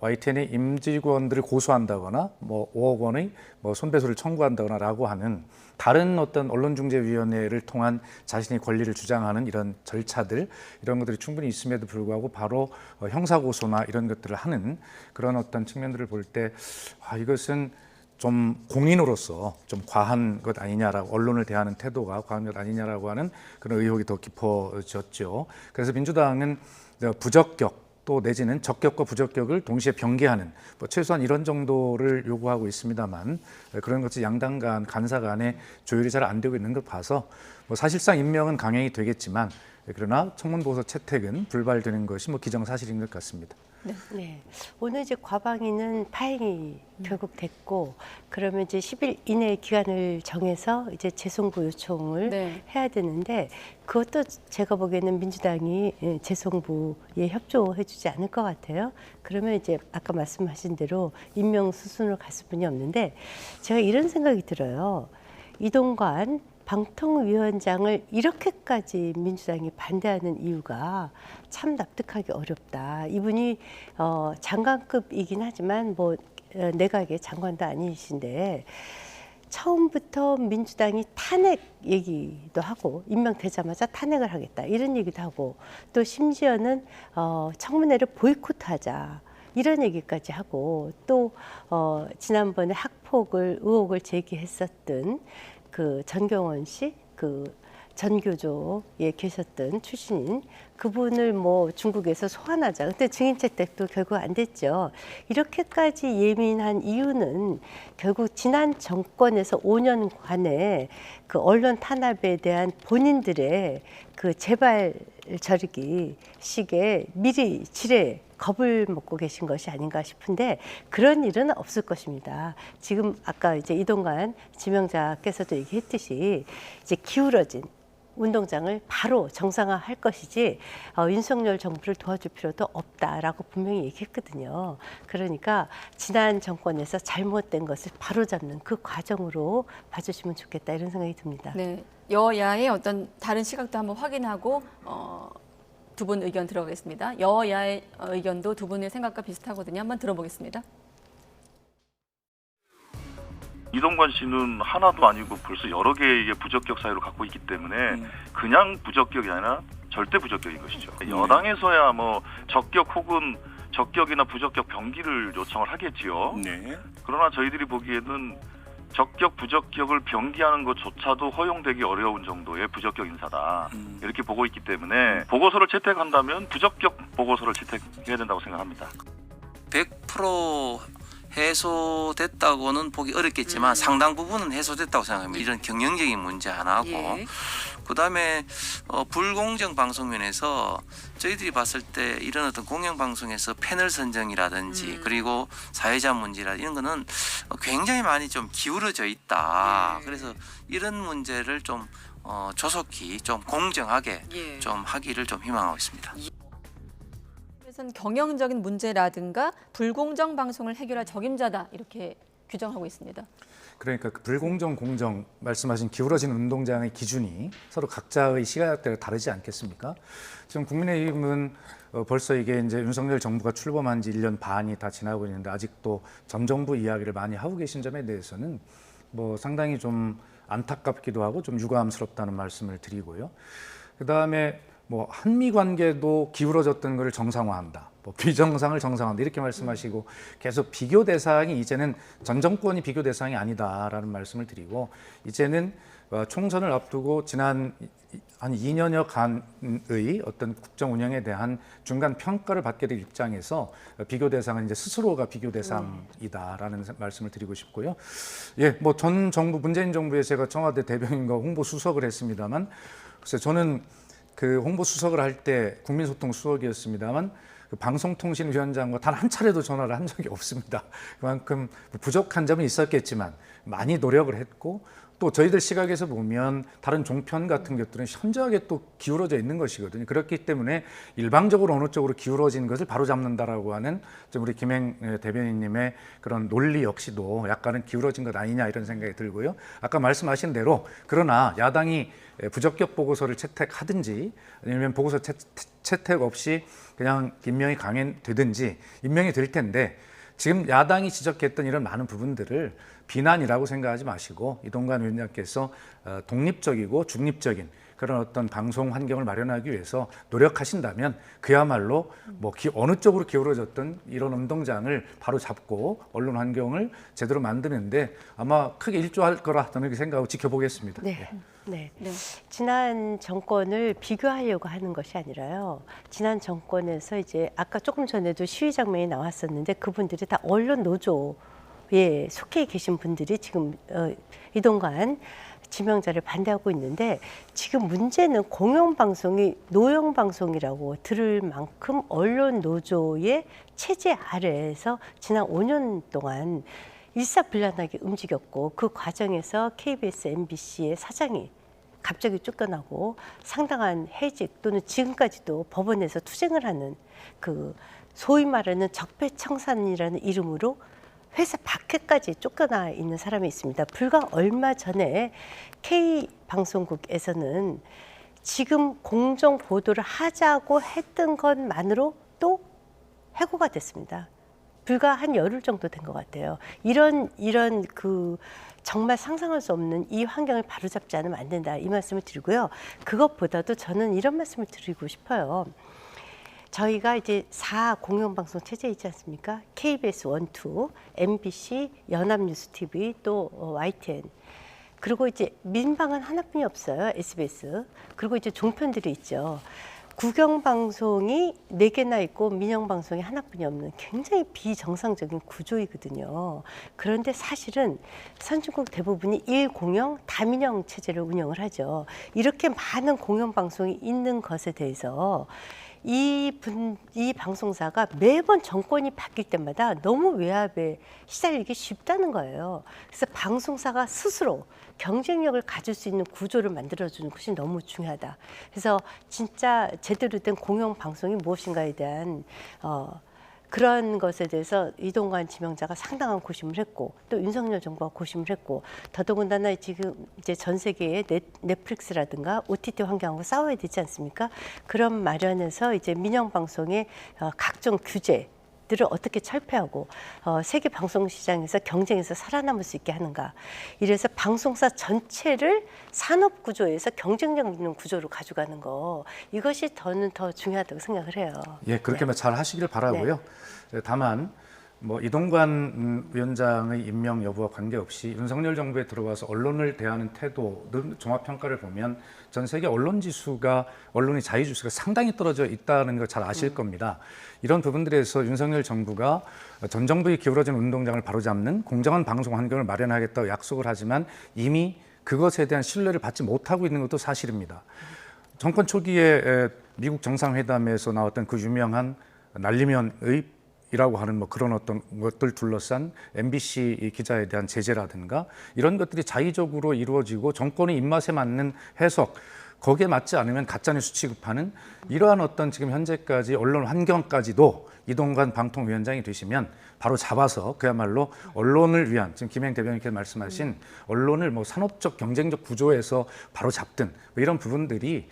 YTN이 임직원들을 고소한다거나 5억 원의 손배소를 청구한다거나라고 하는 다른 어떤 언론중재위원회를 통한 자신의 권리를 주장하는 이런 절차들, 이런 것들이 충분히 있음에도 불구하고 바로 형사고소나 이런 것들을 하는 그런 어떤 측면들을 볼 때 이것은 좀 공인으로서 좀 과한 것 아니냐라고, 언론을 대하는 태도가 과한 것 아니냐라고 하는 그런 의혹이 더 깊어졌죠. 그래서 민주당은 부적격 또 내지는 적격과 부적격을 동시에 병기하는 최소한 이런 정도를 요구하고 있습니다만, 그런 것이 양당 간 간사 간의 조율이 잘 안 되고 있는 걸 봐서 사실상 임명은 강행이 되겠지만, 그러나 청문보고서 채택은 불발되는 것이 기정사실인 것 같습니다. 네. 오늘 이제 과방위는 파행이 결국 됐고, 그러면 이제 10일 이내 기간을 정해서 이제 재송부 요청을 해야 되는데, 그것도 제가 보기에는 민주당이 재송부에 협조해주지 않을 것 같아요. 그러면 이제 아까 말씀하신 대로 임명 수순으로 갔을 뿐이 없는데, 제가 이런 생각이 들어요. 이동관 방통위원장을 이렇게까지 민주당이 반대하는 이유가 참 납득하기 어렵다. 이분이 장관급이긴 하지만 내각의 장관도 아니신데, 처음부터 민주당이 탄핵 얘기도 하고 임명되자마자 탄핵을 하겠다 이런 얘기도 하고, 또 심지어는 청문회를 보이콧하자 이런 얘기까지 하고, 또 지난번에 학폭을 의혹을 제기했었던 그 전경원 씨, 그 전교조에 계셨던 출신인 그분을 중국에서 소환하자. 근데 증인 채택도 결국 안 됐죠. 이렇게까지 예민한 이유는 결국 지난 정권에서 5년간의 그 언론 탄압에 대한 본인들의 그 재발 저리기 식의 미리 지레 겁을 먹고 계신 것이 아닌가 싶은데 그런 일은 없을 것입니다. 지금 아까 이제 이동관 지명자께서도 얘기했듯이 이제 기울어진 운동장을 바로 정상화할 것이지 윤석열 정부를 도와줄 필요도 없다라고 분명히 얘기했거든요. 그러니까 지난 정권에서 잘못된 것을 바로잡는 그 과정으로 봐주시면 좋겠다 이런 생각이 듭니다. 네, 여야의 어떤 다른 시각도 한번 확인하고 두 분 의견 들어가겠습니다. 여야의 의견도 두 분의 생각과 비슷하거든요. 한번 들어보겠습니다. 이동관 씨는 하나도 아니고 벌써 여러 개의 부적격 사유를 갖고 있기 때문에 그냥 부적격이 아니라 절대 부적격인 것이죠. 여당에서야 뭐 적격 혹은 적격이나 부적격 병기를 요청을 하겠지요. 그러나 저희들이 보기에는 적격, 부적격을 병기하는 것조차도 허용되기 어려운 정도의 부적격 인사다. 이렇게 보고 있기 때문에 보고서를 채택한다면 부적격 보고서를 채택해야 된다고 생각합니다. 100% 해소됐다고는 보기 어렵겠지만 상당 부분은 해소됐다고 생각합니다. 이런 경영적인 문제 하나하고 그다음에 불공정 방송면에서 저희들이 봤을 때 이런 어떤 공영방송에서 패널 선정이라든지 그리고 사회자 문제라 이런 거는 굉장히 많이 좀 기울어져 있다. 그래서 이런 문제를 좀 조속히 좀 공정하게 좀 하기를 좀 희망하고 있습니다. 그래서는 경영적인 문제라든가 불공정 방송을 해결할 적임자다 이렇게 규정하고 있습니다. 그러니까 그 불공정, 공정 말씀하신 기울어진 운동장의 기준이 서로 각자의 시각대로 다르지 않겠습니까? 지금 국민의힘은 벌써 이게 이제 윤석열 정부가 출범한 지 1년 반이 다 지나고 있는데 아직도 전 정부 이야기를 많이 하고 계신 점에 대해서는 뭐 상당히 좀 안타깝기도 하고 좀 유감스럽다는 말씀을 드리고요. 그다음에 뭐 한미 관계도 기울어졌던 것을 정상화한다. 뭐 비정상을 정상화한다. 이렇게 말씀하시고 계속 비교 대상이 이제는 전 정권이 비교 대상이 아니다라는 말씀을 드리고 이제는 총선을 앞두고 지난 한 2년여 간의 어떤 국정 운영에 대한 중간 평가를 받게 될 입장에서 비교 대상은 이제 스스로가 비교 대상이다라는 말씀을 드리고 싶고요. 예, 뭐 전 정부 문재인 정부에 제가 청와대 대변인과 홍보 수석을 했습니다만 글쎄 저는 그 홍보 수석을 할 때 국민소통 수석이었습니다만 그 방송통신위원장과 단 한 차례도 전화를 한 적이 없습니다. 그만큼 부족한 점은 있었겠지만 많이 노력을 했고 또 저희들 시각에서 보면 다른 종편 같은 것들은 현저하게 또 기울어져 있는 것이거든요. 그렇기 때문에 일방적으로 어느 쪽으로 기울어진 것을 바로잡는다라고 하는 좀 우리 김행 대변인님의 그런 논리 역시도 약간은 기울어진 것 아니냐 이런 생각이 들고요. 아까 말씀하신 대로 그러나 야당이 부적격 보고서를 채택하든지 아니면 보고서 채택 없이 그냥 임명이 강행되든지 임명이 될 텐데 지금 야당이 지적했던 이런 많은 부분들을 비난이라고 생각하지 마시고 이동관 위원장께서 독립적이고 중립적인 그런 어떤 방송 환경을 마련하기 위해서 노력하신다면 그야말로 뭐 어느 쪽으로 기울어졌던 이런 운동장을 바로 잡고 언론 환경을 제대로 만드는데 아마 크게 일조할 거라 저는 생각하고 지켜보겠습니다. 네. 지난 정권을 비교하려고 하는 것이 아니라요. 지난 정권에서 이제 아까 조금 전에도 시위 장면이 나왔었는데 그분들이 다 언론 노조에 속해 계신 분들이 지금 이동관 지명자를 반대하고 있는데 지금 문제는 공영방송이 노영방송이라고 들을 만큼 언론 노조의 체제 아래에서 지난 5년 동안 일사불란하게 움직였고 그 과정에서 KBS, MBC의 사장이 갑자기 쫓겨나고 상당한 해직 또는 지금까지도 법원에서 투쟁을 하는 그 소위 말하는 적폐청산이라는 이름으로 회사 밖에까지 쫓겨나 있는 사람이 있습니다. 불과 얼마 전에 K방송국에서는 지금 공정 보도를 하자고 했던 것만으로 또 해고가 됐습니다. 불과 한 열흘 정도 된 것 같아요. 이런 그 정말 상상할 수 없는 이 환경을 바로잡지 않으면 안 된다 이 말씀을 드리고요. 그것보다도 저는 이런 말씀을 드리고 싶어요. 저희가 이제 4공영방송 체제 있지 않습니까? KBS 1, 2, MBC, 연합뉴스TV, 또 YTN. 그리고 이제 민방은 하나뿐이 없어요. SBS. 그리고 이제 종편들이 있죠. 국영방송이 4개나 있고 민영방송이 하나뿐이 없는 굉장히 비정상적인 구조이거든요. 그런데 사실은 선진국 대부분이 1공영 다민영 체제를 운영을 하죠. 이렇게 많은 공영방송이 있는 것에 대해서 이 방송사가 매번 정권이 바뀔 때마다 너무 외압에 시달리기 쉽다는 거예요. 그래서 방송사가 스스로 경쟁력을 가질 수 있는 구조를 만들어주는 것이 너무 중요하다. 그래서 진짜 제대로 된 공영방송이 무엇인가에 대한 그런 것에 대해서 이동관 지명자가 상당한 고심을 했고 또 윤석열 정부가 고심을 했고 더더군다나 지금 이제 전 세계의 넷플릭스라든가 OTT 환경하고 싸워야 되지 않습니까? 그런 마련에서 이제 민영 방송의 각종 규제들을 어떻게 철폐하고 세계 방송 시장에서 경쟁에서 살아남을 수 있게 하는가. 이래서 방송사 전체를 산업 구조에서 경쟁력 있는 구조로 가져가는 거 이것이 저는 더 중요하다고 생각을 해요. 예, 그렇게 네. 잘 하시길 바라고요. 네. 다만 뭐 이동관 위원장의 임명 여부와 관계없이 윤석열 정부에 들어와서 언론을 대하는 태도 등 종합평가를 보면 전 세계 언론 지수가 언론의 자유 지수가 상당히 떨어져 있다는 걸 잘 아실 겁니다. 이런 부분들에서 윤석열 정부가 전 정부의 기울어진 운동장을 바로잡는 공정한 방송 환경을 마련하겠다고 약속을 하지만 이미 그것에 대한 신뢰를 받지 못하고 있는 것도 사실입니다. 정권 초기에 미국 정상회담에서 나왔던 그 유명한 날리면의 이라고 하는 뭐 그런 어떤 것들 둘러싼 MBC 기자에 대한 제재라든가 이런 것들이 자의적으로 이루어지고 정권의 입맛에 맞는 해석 거기에 맞지 않으면 가짜뉴스 취급하는 이러한 어떤 지금 현재까지 언론 환경까지도 이동관 방통위원장이 되시면 바로 잡아서 그야말로 언론을 위한 지금 김행 대변인께서 말씀하신 언론을 뭐 산업적 경쟁적 구조에서 바로 잡든 뭐 이런 부분들이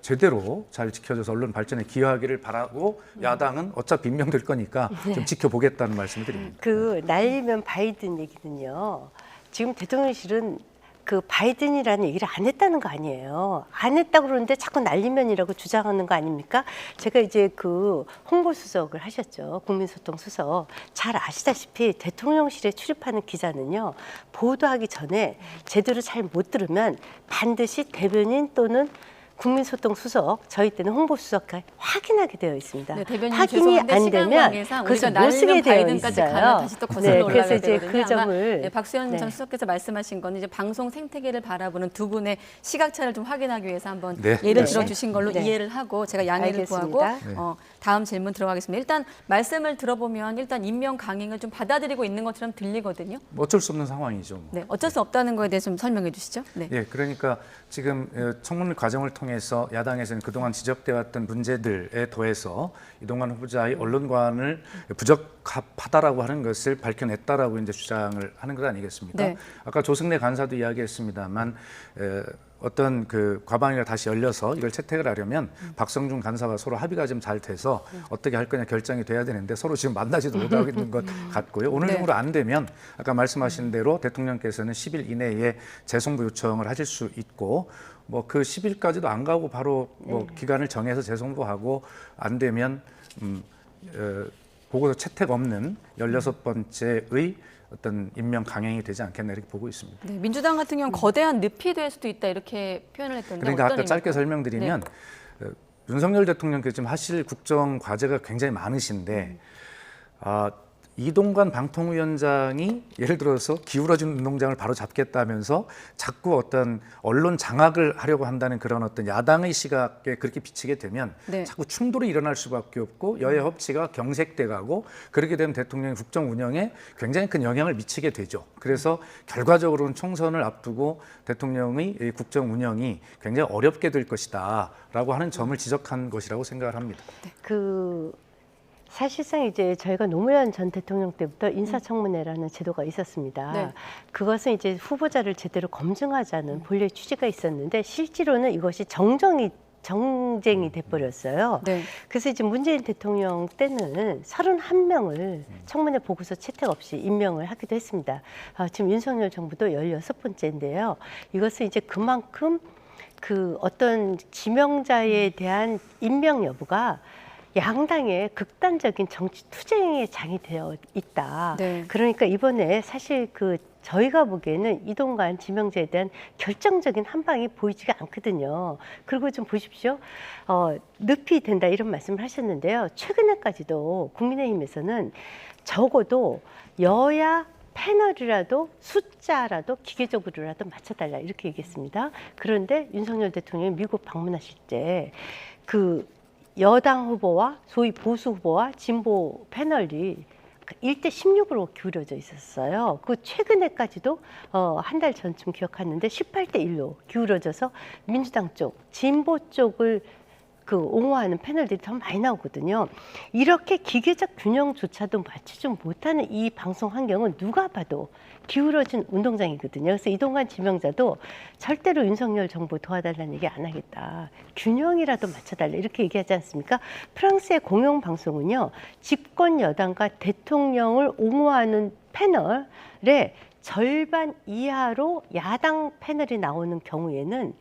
제대로 잘 지켜져서 언론 발전에 기여하기를 바라고 야당은 어차피 임명될 거니까 좀 지켜보겠다는 말씀을 드립니다. 그 날리면 바이든 얘기는요. 지금 대통령실은 그 바이든이라는 얘기를 안 했다는 거 아니에요. 안 했다고 그러는데 자꾸 날리면이라고 주장하는 거 아닙니까? 제가 이제 그 홍보수석을 하셨죠. 국민소통수석. 잘 아시다시피 대통령실에 출입하는 기자는요. 보도하기 전에 제대로 잘 못 들으면 반드시 대변인 또는 국민소통수석, 저희 때는 홍보수석과 확인하게 되어 있습니다. 네, 대변인 확인이 안 되면 그것을 못 쓰게 되어 있어요. 다시 또 거슬러 올라가야 그래서 이제 되거든요. 그 점을 박수현 전 수석께서 말씀하신 거는 이제 방송 생태계를 바라보는 두 분의 시각차를 좀 확인하기 위해서 한번 예를 들어주신 걸로 이해를 하고 제가 양해를 구하고 다음 질문 들어가겠습니다. 일단 말씀을 들어보면 일단 임명 강행을 좀 받아들이고 있는 것처럼 들리거든요. 어쩔 수 없는 상황이죠. 네, 어쩔 수 없다는 거에 대해서 좀 설명해 주시죠. 네. 예, 그러니까 지금 청문 과정을 통해서 야당에서는 그동안 지적되어 왔던 문제들에 더해서 이동관 후보자의 언론관을 부적합하다라고 하는 것을 밝혀냈다라고 이제 주장을 하는 것 아니겠습니까? 네. 아까 조승래 간사도 이야기했습니다만 어떤 그 과방위가 다시 열려서 이걸 채택을 하려면 박성준 간사와 서로 합의가 좀 잘 돼서 어떻게 할 거냐 결정이 돼야 되는데 서로 지금 만나지도 못하고 있는 것 같고요. 오늘 중으로 안 되면 아까 말씀하신 대로 대통령께서는 10일 이내에 재송부 요청을 하실 수 있고 뭐 그 10일까지도 안 가고 바로 뭐 기간을 정해서 재송부하고 안 되면 보고서 채택 없는 16번째의 어떤 임명 강행이 되지 않겠나 이렇게 보고 있습니다. 네, 민주당 같은 경우는 거대한 늪이 될 수도 있다 이렇게 표현을 했던데 그러니까 어떤 아까 짧게 의미일까요? 설명드리면 윤석열 대통령께서 지금 하실 국정 과제가 굉장히 많으신데 이동관 방통위원장이 예를 들어서 기울어진 운동장을 바로 잡겠다면서 자꾸 어떤 언론 장악을 하려고 한다는 그런 어떤 야당의 시각에 그렇게 비치게 되면 자꾸 충돌이 일어날 수밖에 없고 여야 협치가 경색돼 가고 그렇게 되면 대통령의 국정 운영에 굉장히 큰 영향을 미치게 되죠. 그래서 결과적으로는 총선을 앞두고 대통령의 국정 운영이 굉장히 어렵게 될 것이다라고 하는 점을 지적한 것이라고 생각을 합니다. 사실상 이제 저희가 노무현 전 대통령 때부터 인사청문회라는 제도가 있었습니다. 그것은 이제 후보자를 제대로 검증하자는 본래 취지가 있었는데 실제로는 이것이 정쟁이 돼버렸어요. 그래서 이제 문재인 대통령 때는 31명을 청문회 보고서 채택 없이 임명을 하기도 했습니다. 지금 윤석열 정부도 16번째인데요. 이것은 이제 그만큼 그 어떤 지명자에 대한 임명 여부가 양당의 극단적인 정치 투쟁의 장이 되어 있다. 그러니까 이번에 사실 그 저희가 보기에는 이동관 지명자에 대한 결정적인 한 방이 보이지가 않거든요. 그리고 좀 보십시오. 늪이 된다 이런 말씀을 하셨는데요. 최근에까지도 국민의힘에서는 적어도 여야 패널이라도 숫자라도 기계적으로라도 맞춰달라 이렇게 얘기했습니다. 그런데 윤석열 대통령이 미국 방문하실 때 여당 후보와 소위 보수 후보와 진보 패널이 1대 16으로 기울어져 있었어요. 그 최근에까지도 한 달 전쯤 기억하는데 18대 1로 기울어져서 민주당 쪽, 진보 쪽을 옹호하는 패널들이 더 많이 나오거든요. 이렇게 기계적 균형조차도 맞추지 못하는 이 방송 환경은 누가 봐도 기울어진 운동장이거든요. 그래서 이동관 지명자도 절대로 윤석열 정부 도와달라는 얘기 안 하겠다. 균형이라도 맞춰달라 이렇게 얘기하지 않습니까? 프랑스의 공영방송은요. 집권 여당과 대통령을 옹호하는 패널의 절반 이하로 야당 패널이 나오는 경우에는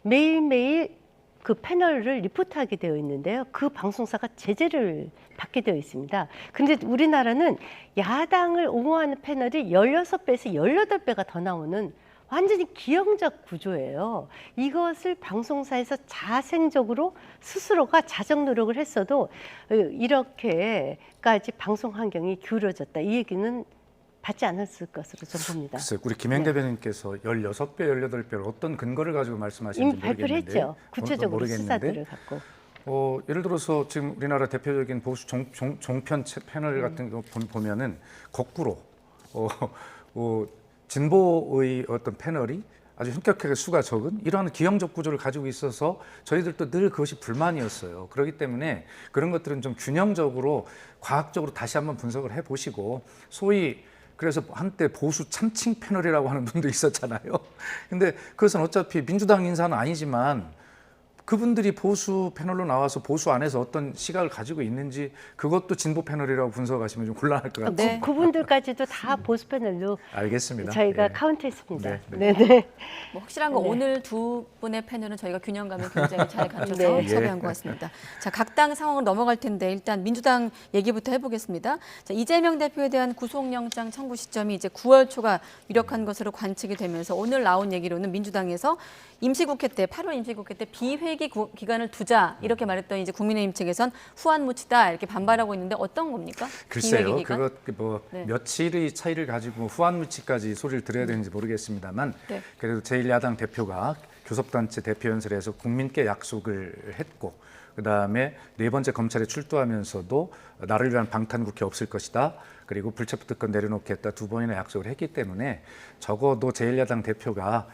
매일매일 그 패널을 리포트하게 되어 있는데요. 그 방송사가 제재를 받게 되어 있습니다. 그런데 우리나라는 야당을 옹호하는 패널이 16배에서 18배가 더 나오는 완전히 기형적 구조예요. 이것을 방송사에서 자생적으로 스스로가 자정 노력을 했어도 이렇게까지 방송 환경이 기울어졌다. 이 얘기는 받지 않았을 것으로 좀 봅니다. 글쎄요, 우리 김행 대변인께서 16배, 18배를 어떤 근거를 가지고 말씀하시는지 이미 발표를 모르겠는데, 했죠. 구체적으로 수사들을 갖고. 예를 들어서 지금 우리나라 대표적인 보수 종편 패널 같은 거 보면은 거꾸로 진보의 어떤 패널이 아주 현격하게 수가 적은 이러한 기형적 구조를 가지고 있어서 저희들도 늘 그것이 불만이었어요. 그렇기 때문에 그런 것들은 좀 균형적으로 과학적으로 다시 한번 분석을 해보시고 소위 그래서 한때 보수 참칭 패널이라고 하는 분도 있었잖아요. 근데 그것은 어차피 민주당 인사는 아니지만 그분들이 보수 패널로 나와서 보수 안에서 어떤 시각을 가지고 있는지 그것도 진보 패널이라고 분석하시면 좀 곤란할 것 같아요. 네. 그분들까지도 다 보수 패널로 알겠습니다. 저희가 네. 카운트했습니다. 네. 네. 뭐 확실한 건 네. 오늘 두 분의 패널은 저희가 균형감을 굉장히 잘 갖춰서 네. 섭외한 것 같습니다. 자, 각 당 상황으로 넘어갈 텐데 일단 민주당 얘기부터 해보겠습니다. 자, 이재명 대표에 대한 구속영장 청구 시점이 이제 9월 초가 유력한 것으로 관측이 되면서 오늘 나온 얘기로는 민주당에서 임시국회 때 8월 임시국회 때 비회기 기간을 두자 이렇게 말했더니 이제 국민의힘 측에선 후한무치다 이렇게 반발하고 있는데 어떤 겁니까? 글쎄요, 비회기 기간? 그것 네. 며칠의 차이를 가지고 후한무치까지 소리를 들어야 되는지 모르겠습니다만 네. 그래도 제1야당 대표가 교섭단체 대표연설에서 국민께 약속을 했고 그다음에 네 번째 검찰에 출두하면서도 나를 위한 방탄국회 없을 것이다. 그리고 불체포특권 내려놓겠다 두 번이나 약속을 했기 때문에 적어도 제1야당 대표가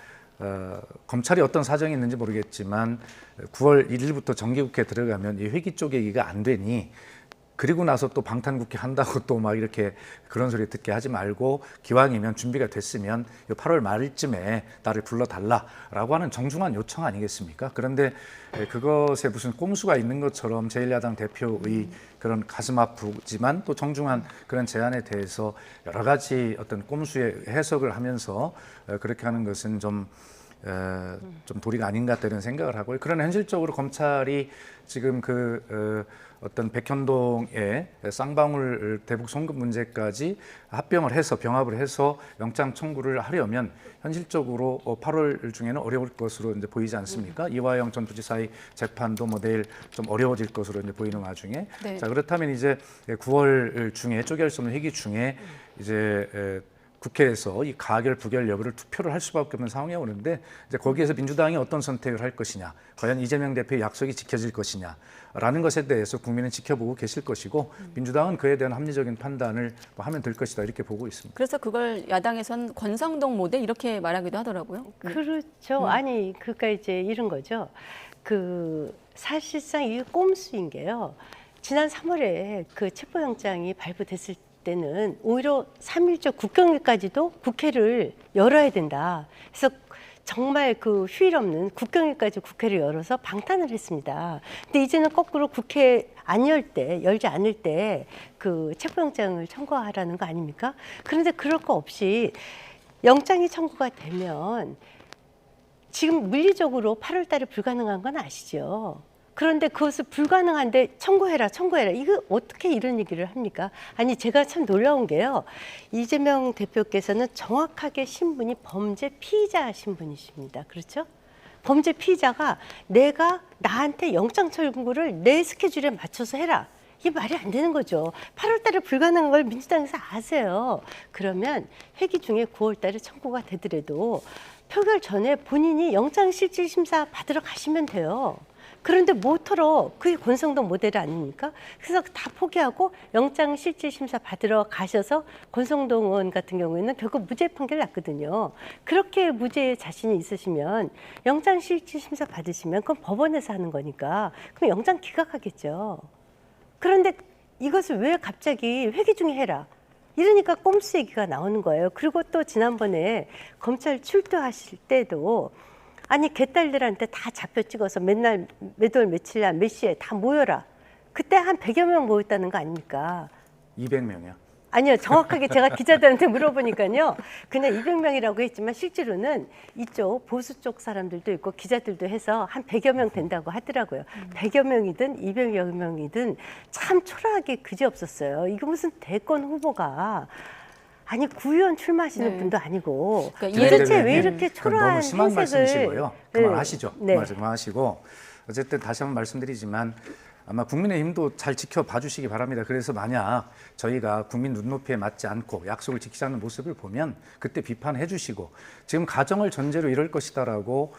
검찰이 어떤 사정이 있는지 모르겠지만 9월 1일부터 정기국회 들어가면 이 회기 쪼개기가 안 되니 그리고 나서 또 방탄국회 한다고 또 막 이렇게 그런 소리 듣게 하지 말고 기왕이면 준비가 됐으면 8월 말쯤에 나를 불러달라라고 하는 정중한 요청 아니겠습니까? 그런데 그것에 무슨 꼼수가 있는 것처럼 제1야당 대표의 그런 가슴 아프지만 또 정중한 그런 제안에 대해서 여러 가지 어떤 꼼수의 해석을 하면서 그렇게 하는 것은 좀 도리가 아닌 것 같다는 생각을 하고요. 그러나 현실적으로 검찰이 지금 어떤 백현동의 쌍방울 대북 송금 문제까지 합병을 해서 병합을 해서 영장 청구를 하려면 현실적으로 8월 중에는 어려울 것으로 이제 보이지 않습니까? 이화영 전 부지사의 재판도 내일 좀 어려워질 것으로 이제 보이는 와중에 네. 자 그렇다면 이제 9월 중에 쪼개할 수 없는 회기 중에 이제 국회에서 이 가결 부결 여부를 투표를 할 수밖에 없는 상황이 오는데 이제 거기에서 민주당이 어떤 선택을 할 것이냐, 과연 이재명 대표의 약속이 지켜질 것이냐라는 것에 대해서 국민은 지켜보고 계실 것이고 민주당은 그에 대한 합리적인 판단을 하면 될 것이다 이렇게 보고 있습니다. 그래서 그걸 야당에선 권성동 모델 이렇게 말하기도 하더라고요. 그렇죠. 아니 그러니까 이제 이런 거죠. 사실상 이게 꼼수인 게요. 지난 3월에 그 체포영장이 발부됐을 때는 오히려 3.1조 국경일까지도 국회를 열어야 된다. 그래서 정말 휴일 없는 국경일까지 국회를 열어서 방탄을 했습니다. 근데 이제는 거꾸로 국회 열지 않을 때 체포영장을 청구하라는 거 아닙니까? 그런데 그럴 거 없이 영장이 청구가 되면 지금 물리적으로 8월 달에 불가능한 건 아시죠? 그런데 그것을 불가능한데 청구해라. 이거 어떻게 이런 얘기를 합니까? 아니 제가 참 놀라운 게요. 이재명 대표께서는 정확하게 신분이 범죄 피의자 신분이십니다. 그렇죠? 범죄 피의자가 나한테 영장 청구를 내 스케줄에 맞춰서 해라. 이게 말이 안 되는 거죠. 8월 달에 불가능한 걸 민주당에서 아세요. 그러면 회기 중에 9월 달에 청구가 되더라도 표결 전에 본인이 영장실질심사 받으러 가시면 돼요. 그런데 모터로 그게 권성동 모델 아닙니까? 그래서 다 포기하고 영장실질심사 받으러 가셔서 권성동 의원 같은 경우에는 결국 무죄 판결 났거든요. 그렇게 무죄에 자신이 있으시면 영장실질심사 받으시면 그건 법원에서 하는 거니까 그럼 영장 기각하겠죠. 그런데 이것을 왜 갑자기 회기 중에 해라. 이러니까 꼼수 얘기가 나오는 거예요. 그리고 또 지난번에 검찰 출두하실 때도 아니 개딸들한테 다 잡혀 찍어서 맨날 몇 월 며칠 날 몇 시에 다 모여라. 그때 한 100여 명 모였다는 거 아닙니까? 200명이요. 아니요. 정확하게 제가 기자들한테 물어보니까요. 그냥 200명이라고 했지만 실제로는 이쪽 보수 쪽 사람들도 있고 기자들도 해서 한 100여 명 된다고 하더라고요. 100여 명이든 200여 명이든 참 초라하게 그지없었어요. 이거 무슨 대권 후보가 아니 구의원 출마하시는 분도 아니고 도대체 왜 이렇게 초라한 너무 심한 행색을 말씀이시고요. 그만하시죠. 네. 그만하시고 어쨌든 다시 한번 말씀드리지만 아마 국민의힘도 잘 지켜봐 주시기 바랍니다. 그래서 만약 저희가 국민 눈높이에 맞지 않고 약속을 지키지 않는 모습을 보면 그때 비판해 주시고 지금 가정을 전제로 이럴 것이다라고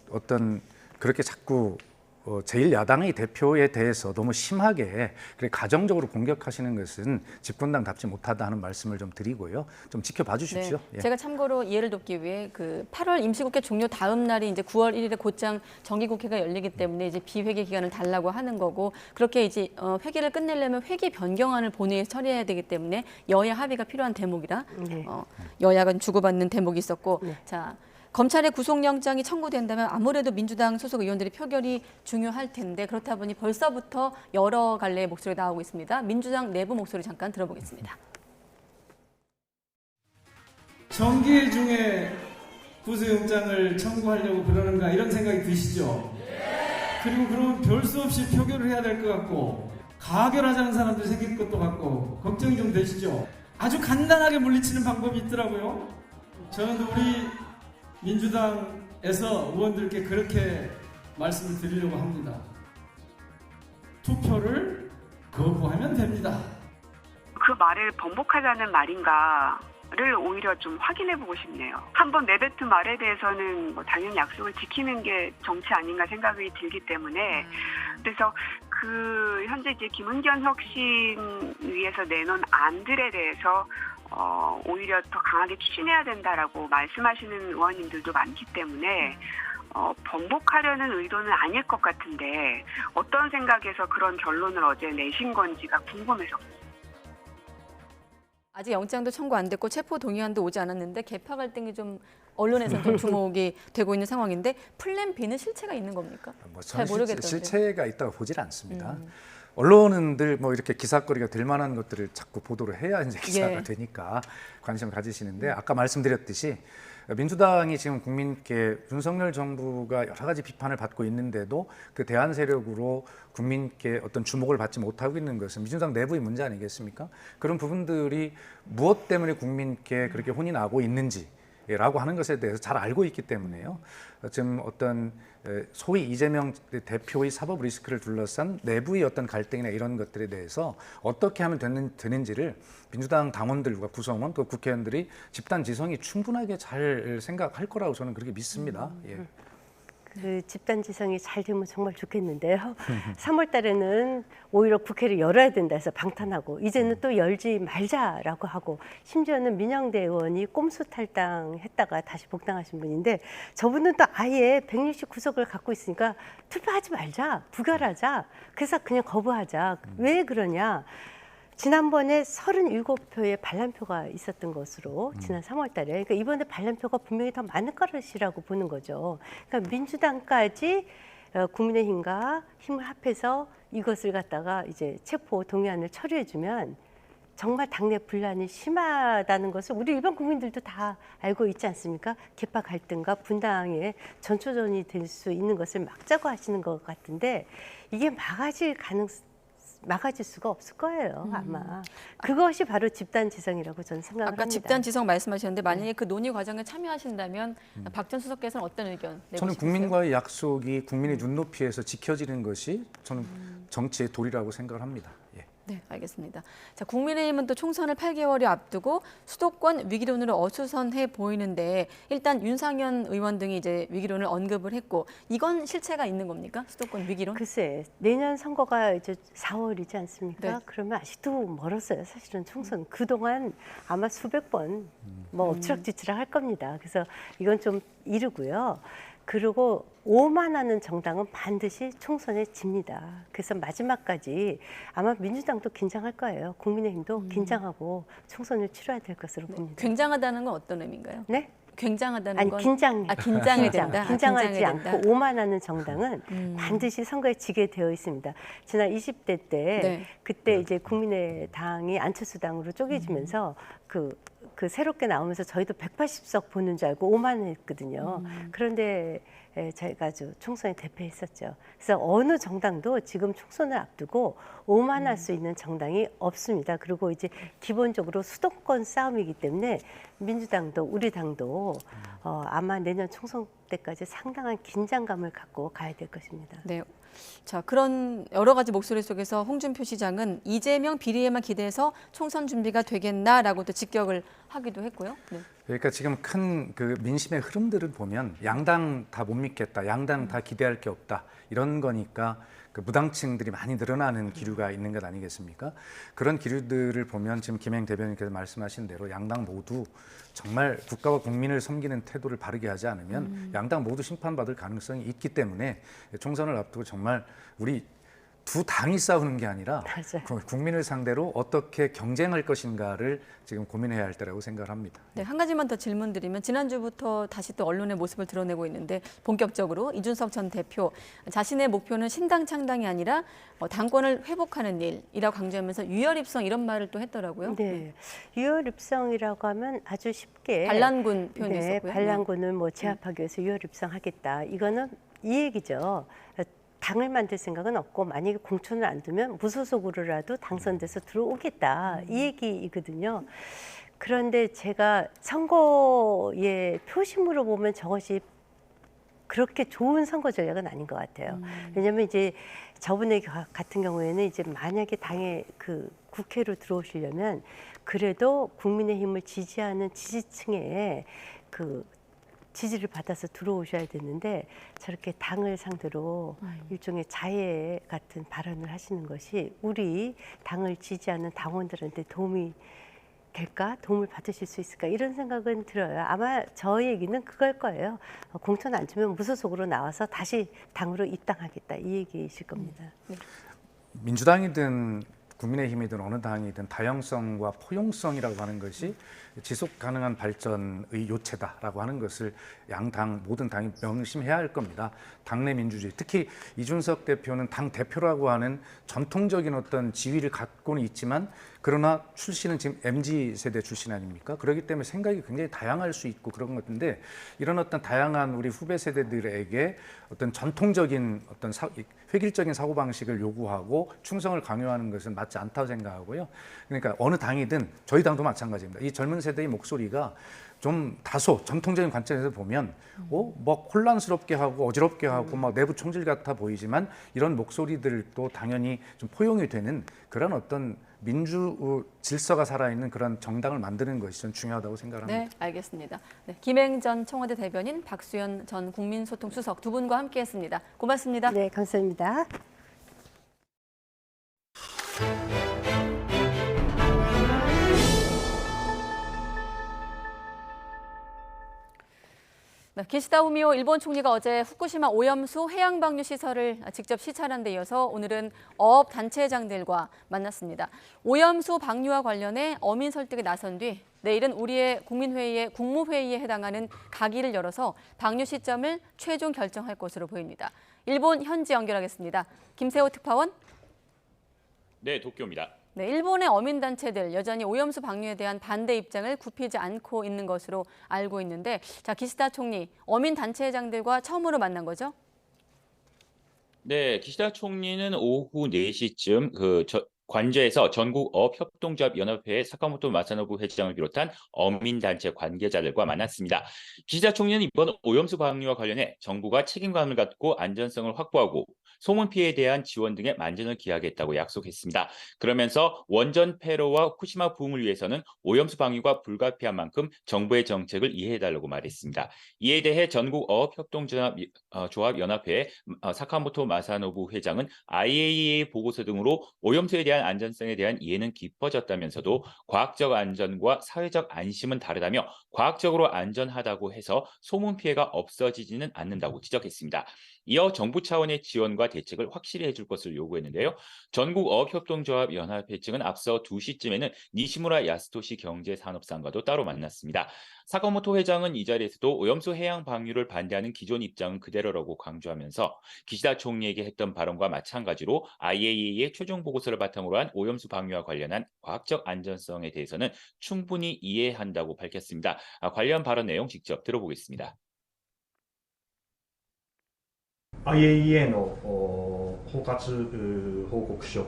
어떤 그렇게 자꾸 제1야당의 대표에 대해서 너무 심하게 가정적으로 공격하시는 것은 집권당답지 못하다 하는 말씀을 좀 드리고요. 좀 지켜봐 주십시오. 네. 예. 제가 참고로 이해를 돕기 위해 그 8월 임시국회 종료 다음 날이 이제 9월 1일에 곧장 정기국회가 열리기 때문에 이제 비회기 기간을 달라고 하는 거고 그렇게 이제 회기를 끝내려면 회기 변경안을 본회의에 처리해야 되기 때문에 여야 합의가 필요한 대목이라 여야가 주고받는 대목이 있었고 자. 검찰의 구속영장이 청구된다면 아무래도 민주당 소속 의원들의 표결이 중요할 텐데 그렇다 보니 벌써부터 여러 갈래의 목소리가 나오고 있습니다. 민주당 내부 목소리 잠깐 들어보겠습니다. 정기회 중에 구속영장을 청구하려고 그러는가 이런 생각이 드시죠? 그리고 그러면 별 수 없이 표결을 해야 될 것 같고 가결하자는 사람들 생길 것도 같고 걱정이 좀 되시죠? 아주 간단하게 물리치는 방법이 있더라고요. 저는 우리 민주당에서 의원들께 그렇게 말씀을 드리려고 합니다. 투표를 거부하면 됩니다. 그 말을 번복하자는 말인가를 오히려 좀 확인해보고 싶네요. 한번 내뱉은 말에 대해서는 뭐 당연히 약속을 지키는 게 정치 아닌가 생각이 들기 때문에 그래서 그 현재 이제 김은겸 혁신 위에서 내놓은 안들에 대해서 오히려 더 강하게 추진해야 된다라고 말씀하시는 의원님들도 많기 때문에 번복하려는 의도는 아닐 것 같은데 어떤 생각에서 그런 결론을 어제 내신 건지가 궁금해서. 아직 영장도 청구 안 됐고 체포 동의안도 오지 않았는데 개파 갈등이 좀 언론에서 좀 주목이 되고 있는 상황인데 플랜 B는 실체가 있는 겁니까? 잘 모르겠던데. 실체가 있다고 보질 않습니다. 언론은 늘 뭐 이렇게 기사거리가 될 만한 것들을 자꾸 보도를 해야 이제 기사가 되니까 관심을 가지시는데 아까 말씀드렸듯이 민주당이 지금 국민께 윤석열 정부가 여러 가지 비판을 받고 있는데도 그 대안 세력으로 국민께 어떤 주목을 받지 못하고 있는 것은 민주당 내부의 문제 아니겠습니까? 그런 부분들이 무엇 때문에 국민께 그렇게 혼이 나고 있는지라고 하는 것에 대해서 잘 알고 있기 때문에요. 지금 어떤 소위 이재명 대표의 사법 리스크를 둘러싼 내부의 어떤 갈등이나 이런 것들에 대해서 어떻게 하면 되는지를 민주당 당원들과 구성원 또 국회의원들이 집단 지성이 충분하게 잘 생각할 거라고 저는 그렇게 믿습니다. 예. 그 집단 지성이 잘 되면 정말 좋겠는데요. 3월 달에는 오히려 국회를 열어야 된다 해서 방탄하고 이제는 또 열지 말자라고 하고 심지어는 민영대 의원이 꼼수 탈당했다가 다시 복당하신 분인데 저분은 또 아예 169석을 갖고 있으니까 투표하지 말자, 부결하자. 그래서 그냥 거부하자. 왜 그러냐. 지난번에 37표의 반란표가 있었던 것으로 지난 3월 달에 그러니까 이번에 반란표가 분명히 더 많을 것이라고 보는 거죠. 그러니까 민주당까지 국민의힘과 힘을 합해서 이것을 갖다가 이제 체포 동의안을 처리해주면 정말 당내 분란이 심하다는 것을 우리 일반 국민들도 다 알고 있지 않습니까? 개파 갈등과 분당의 전초전이 될 수 있는 것을 막자고 하시는 것 같은데 이게 막아질 수가 없을 거예요, 아마. 그것이 바로 집단 지성이라고 저는 생각을 합니다. 아까 집단 지성 말씀하셨는데 만약에 그 논의 과정에 참여하신다면 박 전 수석께서는 어떤 의견 내고 저는 싶으세요? 국민과의 약속이 국민의 눈높이에서 지켜지는 것이 저는 정치의 도리라고 생각을 합니다. 예. 네, 알겠습니다. 자, 국민의힘은 또 총선을 8개월이 앞두고 수도권 위기론으로 어수선해 보이는데 일단 윤상현 의원 등이 이제 위기론을 언급을 했고 이건 실체가 있는 겁니까? 수도권 위기론? 글쎄, 내년 선거가 이제 4월이지 않습니까? 네. 그러면 아직도 멀었어요. 사실은 총선. 그동안 아마 수백 번 뭐 엎치락뒤치락 할 겁니다. 그래서 이건 좀 이르고요. 그리고 오만하는 정당은 반드시 총선에 집니다. 그래서 마지막까지 아마 민주당도 긴장할 거예요. 국민의힘도 긴장하고 총선을 치러야 될 것으로 봅니다. 굉장하다는 건 어떤 의미인가요? 네? 굉장하다는 아니, 건 긴장해야 긴장이 된다. 긴장하지 긴장해야 않고 된다. 오만하는 정당은 반드시 선거에 지게 되어 있습니다. 지난 20대 때 네. 그때 이제 국민의당이 안철수당으로 쪼개지면서 그 새롭게 나오면서 저희도 180석 보는 줄 알고 오만했거든요. 그런데 저희가 아주 총선에 대패했었죠. 그래서 어느 정당도 지금 총선을 앞두고 오만할 수 있는 정당이 없습니다. 그리고 이제 기본적으로 수도권 싸움이기 때문에 민주당도 우리 당도 아마 내년 총선 때까지 상당한 긴장감을 갖고 가야 될 것입니다. 네. 자, 그런 여러 가지 목소리 속에서 홍준표 시장은 이재명 비리에만 기대해서 총선 준비가 되겠나라고 또 직격을 하기도 했고요. 네. 그러니까 지금 큰 그 민심의 흐름들을 보면 양당 다 못 믿겠다, 양당 다 기대할 게 없다 이런 거니까 그 무당층들이 많이 늘어나는 기류가 있는 것 아니겠습니까? 그런 기류들을 보면 지금 김행 대변인께서 말씀하신 대로 양당 모두 정말 국가와 국민을 섬기는 태도를 바르게 하지 않으면 양당 모두 심판받을 가능성이 있기 때문에 총선을 앞두고 정말 우리 두 당이 싸우는 게 아니라 국민을 상대로 어떻게 경쟁할 것인가를 지금 고민해야 할 때라고 생각을 합니다. 네, 한 가지만 더 질문드리면 지난주부터 다시 또 언론의 모습을 드러내고 있는데 본격적으로 이준석 전 대표 자신의 목표는 신당 창당이 아니라 당권을 회복하는 일이라고 강조하면서 유혈입성 이런 말을 또 했더라고요. 네, 유혈입성이라고 하면 아주 쉽게 반란군 표현이 네, 있었고요. 반란군을 뭐 제압하기 위해서 유혈입성하겠다. 이거는 이 얘기죠. 당을 만들 생각은 없고 만약에 공천을 안 두면 무소속으로라도 당선돼서 들어오겠다. 이 얘기이거든요. 그런데 제가 선거의 표심으로 보면 저것이 그렇게 좋은 선거 전략은 아닌 것 같아요. 왜냐하면 이제 저번에 같은 경우에는 이제 만약에 당에 그 국회로 들어오시려면 그래도 국민의힘을 지지하는 지지층에 그 지지를 받아서 들어오셔야 되는데 저렇게 당을 상대로 일종의 자해 같은 발언을 하시는 것이 우리 당을 지지하는 당원들한테 도움이 될까? 도움을 받으실 수 있을까? 이런 생각은 들어요. 아마 저 얘기는 그걸 거예요. 공천 안 주면 무소속으로 나와서 다시 당으로 입당하겠다. 이 얘기이실 겁니다. 민주당이든 국민의힘이든 어느 당이든 다양성과 포용성이라고 하는 것이 지속 가능한 발전의 요체다라고 하는 것을 양당 모든 당이 명심해야 할 겁니다. 당내 민주주의, 특히 이준석 대표는 당 대표라고 하는 전통적인 어떤 지위를 갖고는 있지만 그러나 출신은 지금 MZ세대 출신 아닙니까? 그렇기 때문에 생각이 굉장히 다양할 수 있고 그런 것 같은데 이런 어떤 다양한 우리 후배 세대들에게 어떤 전통적인 어떤 획일적인 사고방식을 요구하고 충성을 강요하는 것은 맞지 않다고 생각하고요. 그러니까 어느 당이든 저희 당도 마찬가지입니다. 이 젊은 세대의 목소리가 좀 다소 전통적인 관점에서 보면 뭐 혼란스럽게 하고 어지럽게 하고 막 내부 총질 같아 보이지만 이런 목소리들도 당연히 좀 포용이 되는 그런 어떤 민주 질서가 살아있는 그런 정당을 만드는 것이 좀 중요하다고 생각합니다. 네, 알겠습니다. 네, 김행 전 청와대 대변인, 박수현 전 국민소통수석 두 분과 함께했습니다. 고맙습니다. 네, 감사합니다. 네, 기시다 후미오 일본 총리가 어제 후쿠시마 오염수 해양방류 시설을 직접 시찰한 데 이어서 오늘은 어업 단체장들과 만났습니다. 오염수 방류와 관련해 어민 설득에 나선 뒤 내일은 우리의 국민회의의 국무회의에 해당하는 가기를 열어서 방류 시점을 최종 결정할 것으로 보입니다. 일본 현지 연결하겠습니다. 김세호 특파원. 네, 도쿄입니다. 네, 일본의 어민단체들 여전히 오염수 방류에 대한 반대 입장을 굽히지 않고 있는 것으로 알고 있는데, 자, 기시다 총리, 어민단체장들과 처음으로 만난 거죠? 네, 기시다 총리는 오후 4시쯤 관저에서 전국어업협동조합연합회의 사카모토 마사노부 회장을 비롯한 어민단체 관계자들과 만났습니다. 기시다 총리는 이번 오염수 방류와 관련해 정부가 책임감을 갖고 안전성을 확보하고 소문 피해에 대한 지원 등에 만전을 기하겠다고 약속했습니다. 그러면서 원전 폐로와 후쿠시마 부흥을 위해서는 오염수 방류가 불가피한 만큼 정부의 정책을 이해해달라고 말했습니다. 이에 대해 전국어업협동조합연합회 사카모토 마사노부 회장은 IAEA 보고서 등으로 오염수에 대한 안전성에 대한 이해는 깊어졌다면서도 과학적 안전과 사회적 안심은 다르다며 과학적으로 안전하다고 해서 소문 피해가 없어지지는 않는다고 지적했습니다. 이어 정부 차원의 지원과 대책을 확실히 해줄 것을 요구했는데요. 전국어업협동조합연합회 측은 앞서 2시쯤에는 니시무라 야스토시 경제산업상과도 따로 만났습니다. 사카모토 회장은 이 자리에서도 오염수 해양 방류를 반대하는 기존 입장은 그대로라고 강조하면서 기시다 총리에게 했던 발언과 마찬가지로 IAEA의 최종 보고서를 바탕으로 한 오염수 방류와 관련한 과학적 안전성에 대해서는 충분히 이해한다고 밝혔습니다. 관련 발언 내용 직접 들어보겠습니다. IAEA の包括報告書、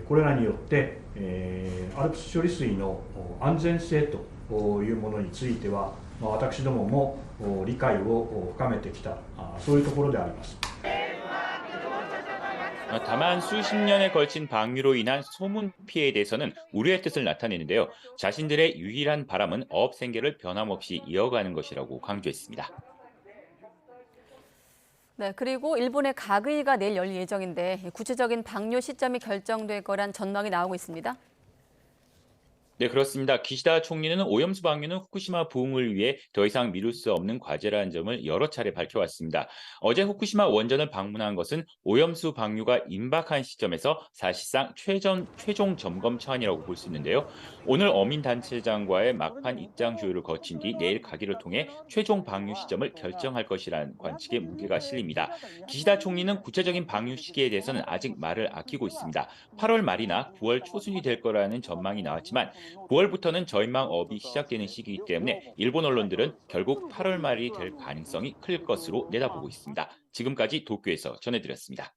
これらによって、ALPS 処理水の安全性というものについては、私どもも理解を深めてきた、そういうところであります。 다만 수십 년에 걸친 방류로 인한 소문 피해에 대해서는 우려의 뜻을 나타내는데요. 자신들의 유일한 바람은 어업 생계를 변함없이 이어가는 것이라고 강조했습니다. 네, 그리고 일본의 가그이가 내일 열릴 예정인데 구체적인 방류 시점이 결정될 거란 전망이 나오고 있습니다. 네, 그렇습니다. 기시다 총리는 오염수 방류는 후쿠시마 부흥을 위해 더 이상 미룰 수 없는 과제라는 점을 여러 차례 밝혀왔습니다. 어제 후쿠시마 원전을 방문한 것은 오염수 방류가 임박한 시점에서 사실상 최종 점검 차원이라고 볼 수 있는데요. 오늘 어민단체장과의 막판 입장 조율을 거친 뒤 내일 가기를 통해 최종 방류 시점을 결정할 것이라는 관측에 무게가 실립니다. 기시다 총리는 구체적인 방류 시기에 대해서는 아직 말을 아끼고 있습니다. 8월 말이나 9월 초순이 될 거라는 전망이 나왔지만 9월부터는 저인망업이 시작되는 시기이기 때문에 일본 언론들은 결국 8월 말이 될 가능성이 클 것으로 내다보고 있습니다. 지금까지 도쿄에서 전해드렸습니다.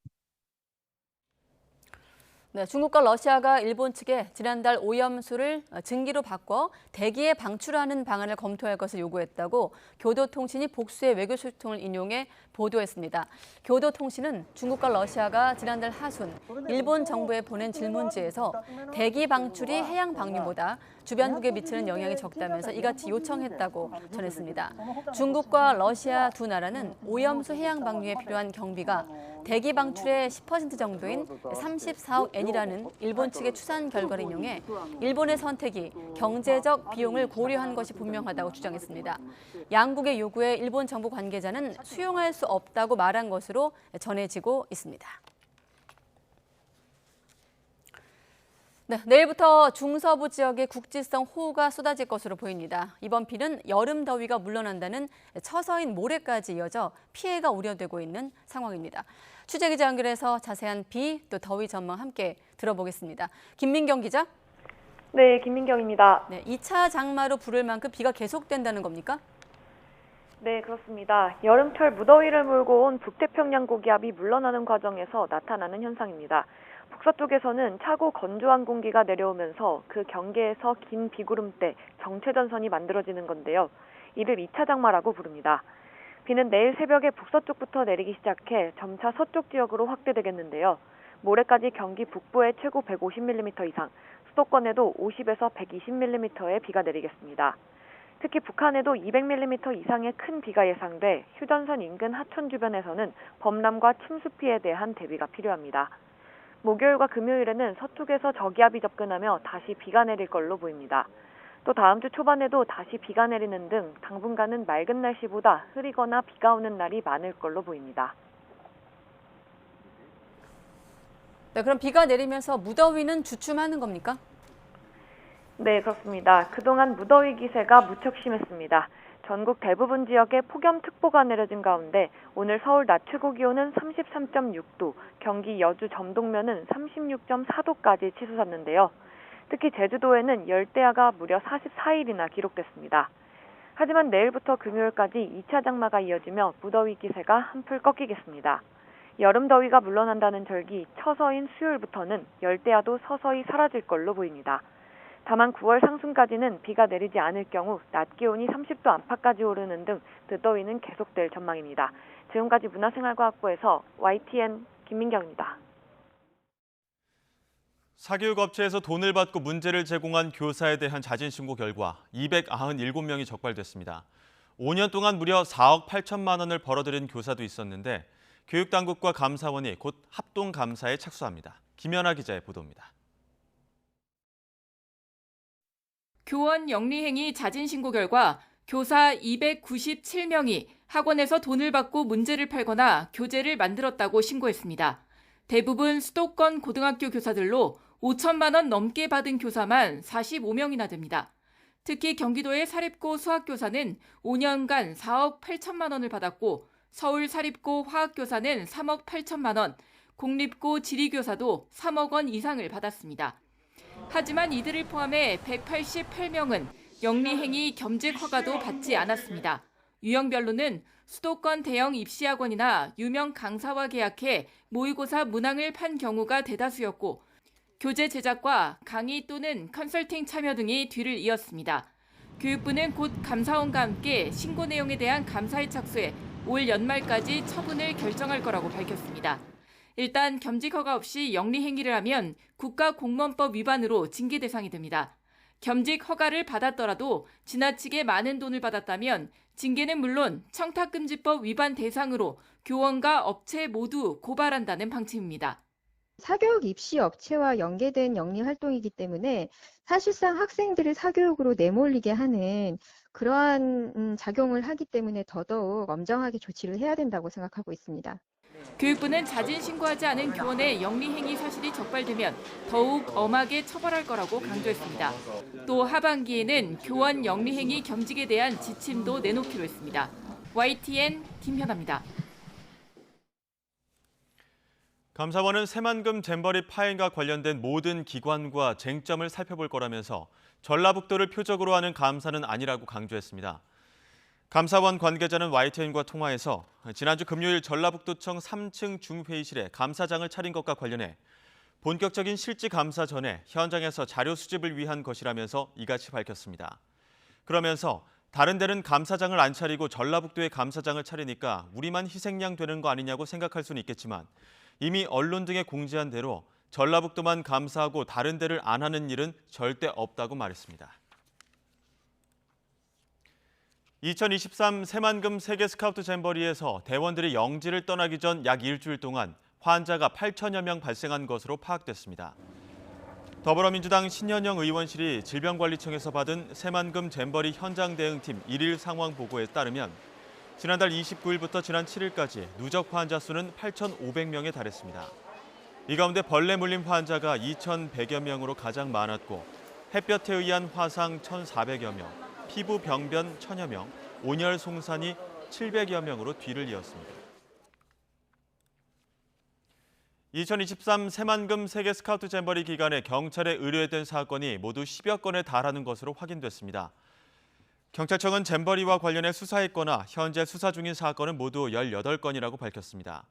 네, 중국과 러시아가 일본 측에 지난달 오염수를 증기로 바꿔 대기에 방출하는 방안을 검토할 것을 요구했다고 교도통신이 복수의 외교소통을 인용해 보도했습니다. 교도통신은 중국과 러시아가 지난달 하순 일본 정부에 보낸 질문지에서 대기 방출이 해양 방류보다 주변국에 미치는 영향이 적다면서 이같이 요청했다고 전했습니다. 중국과 러시아 두 나라는 오염수 해양 방류에 필요한 경비가 대기 방출의 10% 정도인 34억 엔이라는 일본 측의 추산 결과를 인용해 일본의 선택이 경제적 비용을 고려한 것이 분명하다고 주장했습니다. 양국의 요구에 일본 정부 관계자는 수용할 수 없다고 말한 것으로 전해지고 있습니다. 네, 내일부터 중서부 지역에 국지성 호우가 쏟아질 것으로 보입니다. 이번 비는 여름 더위가 물러난다는 처서인 모레까지 이어져 피해가 우려되고 있는 상황입니다. 취재기자 연결해서 자세한 비 또 더위 전망 함께 들어보겠습니다. 김민경 기자. 네, 김민경입니다. 네, 2차 장마로 부를 만큼 비가 계속된다는 겁니까? 네, 그렇습니다. 여름철 무더위를 몰고 온 북태평양 고기압이 물러나는 과정에서 나타나는 현상입니다. 북서쪽에서는 차고 건조한 공기가 내려오면서 그 경계에서 긴 비구름대, 정체전선이 만들어지는 건데요. 이를 2차 장마라고 부릅니다. 비는 내일 새벽에 북서쪽부터 내리기 시작해 점차 서쪽 지역으로 확대되겠는데요. 모레까지 경기 북부에 최고 150mm 이상, 수도권에도 50에서 120mm의 비가 내리겠습니다. 특히 북한에도 200mm 이상의 큰 비가 예상돼 휴전선 인근 하천 주변에서는 범람과 침수 피해에 대한 대비가 필요합니다. 목요일과 금요일에는 서쪽에서 저기압이 접근하며 다시 비가 내릴 걸로 보입니다. 또 다음 주 초반에도 다시 비가 내리는 등 당분간은 맑은 날씨보다 흐리거나 비가 오는 날이 많을 걸로 보입니다. 네, 그럼 비가 내리면서 무더위는 주춤하는 겁니까? 네, 그렇습니다. 그동안 무더위 기세가 무척 심했습니다. 전국 대부분 지역에 폭염특보가 내려진 가운데 오늘 서울 낮 최고 기온은 33.6도, 경기 여주 점동면은 36.4도까지 치솟았는데요. 특히 제주도에는 열대야가 무려 44일이나 기록됐습니다. 하지만 내일부터 금요일까지 2차 장마가 이어지며 무더위 기세가 한풀 꺾이겠습니다. 여름 더위가 물러난다는 절기 처서인 수요일부터는 열대야도 서서히 사라질 걸로 보입니다. 다만 9월 상순까지는 비가 내리지 않을 경우 낮 기온이 30도 안팎까지 오르는 등 늦더위는 계속될 전망입니다. 지금까지 문화생활과학부에서 YTN 김민경입니다. 사교육 업체에서 돈을 받고 문제를 제공한 교사에 대한 자진 신고 결과 297명이 적발됐습니다. 5년 동안 무려 4억 8천만 원을 벌어들인 교사도 있었는데 교육당국과 감사원이 곧 합동감사에 착수합니다. 김연아 기자의 보도입니다. 교원 영리행위 자진신고 결과 교사 297명이 학원에서 돈을 받고 문제를 팔거나 교재를 만들었다고 신고했습니다. 대부분 수도권 고등학교 교사들로 5천만 원 넘게 받은 교사만 45명이나 됩니다. 특히 경기도의 사립고 수학교사는 5년간 4억 8천만 원을 받았고 서울 사립고 화학교사는 3억 8천만 원, 공립고 지리교사도 3억 원 이상을 받았습니다. 하지만 이들을 포함해 188명은 영리행위 겸직 허가도 받지 않았습니다. 유형별로는 수도권 대형 입시학원이나 유명 강사와 계약해 모의고사 문항을 판 경우가 대다수였고 교재 제작과 강의 또는 컨설팅 참여 등이 뒤를 이었습니다. 교육부는 곧 감사원과 함께 신고 내용에 대한 감사에 착수해 올 연말까지 처분을 결정할 거라고 밝혔습니다. 일단 겸직 허가 없이 영리행위를 하면 국가공무원법 위반으로 징계 대상이 됩니다. 겸직 허가를 받았더라도 지나치게 많은 돈을 받았다면 징계는 물론 청탁금지법 위반 대상으로 교원과 업체 모두 고발한다는 방침입니다. 사교육 입시 업체와 연계된 영리 활동이기 때문에 사실상 학생들을 사교육으로 내몰리게 하는 그러한 작용을 하기 때문에 더더욱 엄정하게 조치를 해야 된다고 생각하고 있습니다. 교육부는 자진 신고하지 않은 교원의 영리행위 사실이 적발되면 더욱 엄하게 처벌할 거라고 강조했습니다. 또 하반기에는 교원 영리행위 겸직에 대한 지침도 내놓기로 했습니다. YTN 김현아입니다. 감사원은 새만금 잼버리 파행과 관련된 모든 기관과 쟁점을 살펴볼 거라면서 전라북도를 표적으로 하는 감사는 아니라고 강조했습니다. 감사원 관계자는 YTN과 통화에서 지난주 금요일 전라북도청 3층 중회의실에 감사장을 차린 것과 관련해 본격적인 실지 감사 전에 현장에서 자료 수집을 위한 것이라면서 이같이 밝혔습니다. 그러면서 다른 데는 감사장을 안 차리고 전라북도에 감사장을 차리니까 우리만 희생양 되는 거 아니냐고 생각할 수는 있겠지만 이미 언론 등에 공지한 대로 전라북도만 감사하고 다른 데를 안 하는 일은 절대 없다고 말했습니다. 2023 새만금 세계 스카우트 잼버리에서 대원들이 영지를 떠나기 전 약 일주일 동안 환자가 8천여 명 발생한 것으로 파악됐습니다. 더불어민주당 신현영 의원실이 질병관리청에서 받은 새만금 잼버리 현장 대응팀 1일 상황 보고에 따르면 지난달 29일부터 지난 7일까지 누적 환자 수는 8,500명에 달했습니다. 이 가운데 벌레 물림 환자가 2,100여 명으로 가장 많았고 햇볕에 의한 화상 1,400여 명, 피부 병변 1,000여 명, 온열 송산이 700여 명으로 뒤를 이었습니다. 2023 새만금 세계 스카우트 잼버리 기간에 경찰에 의뢰된 사건이 모두 10여 건에 달하는 것으로 확인됐습니다. 경찰청은 잼버리와 관련해 수사했거나 현재 수사 중인 사건은 모두 18건이라고 밝혔습니다.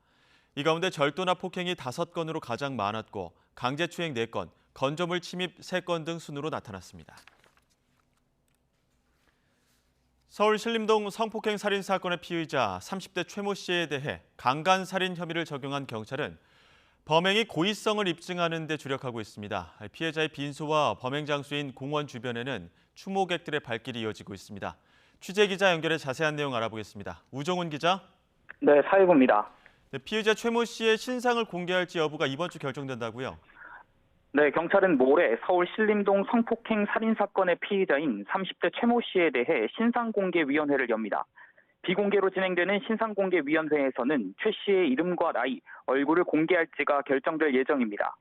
이 가운데 절도나 폭행이 5건으로 가장 많았고 강제추행 4건, 건조물 침입 3건 등 순으로 나타났습니다. 서울 신림동 성폭행 살인 사건의 피의자 30대 최모 씨에 대해 강간살인 혐의를 적용한 경찰은 범행이 고의성을 입증하는 데 주력하고 있습니다. 피해자의 빈소와 범행 장소인 공원 주변에는 추모객들의 발길이 이어지고 있습니다. 취재기자 연결해 자세한 내용 알아보겠습니다. 우종훈 기자. 네, 사회부입니다. 피의자 최모 씨의 신상을 공개할지 여부가 이번 주 결정된다고요? 네, 경찰은 모레 서울 신림동 성폭행 살인 사건의 피의자인 30대 최모 씨에 대해 신상공개위원회를 엽니다. 비공개로 진행되는 신상공개위원회에서는 최 씨의 이름과 나이, 얼굴을 공개할지가 결정될 예정입니다.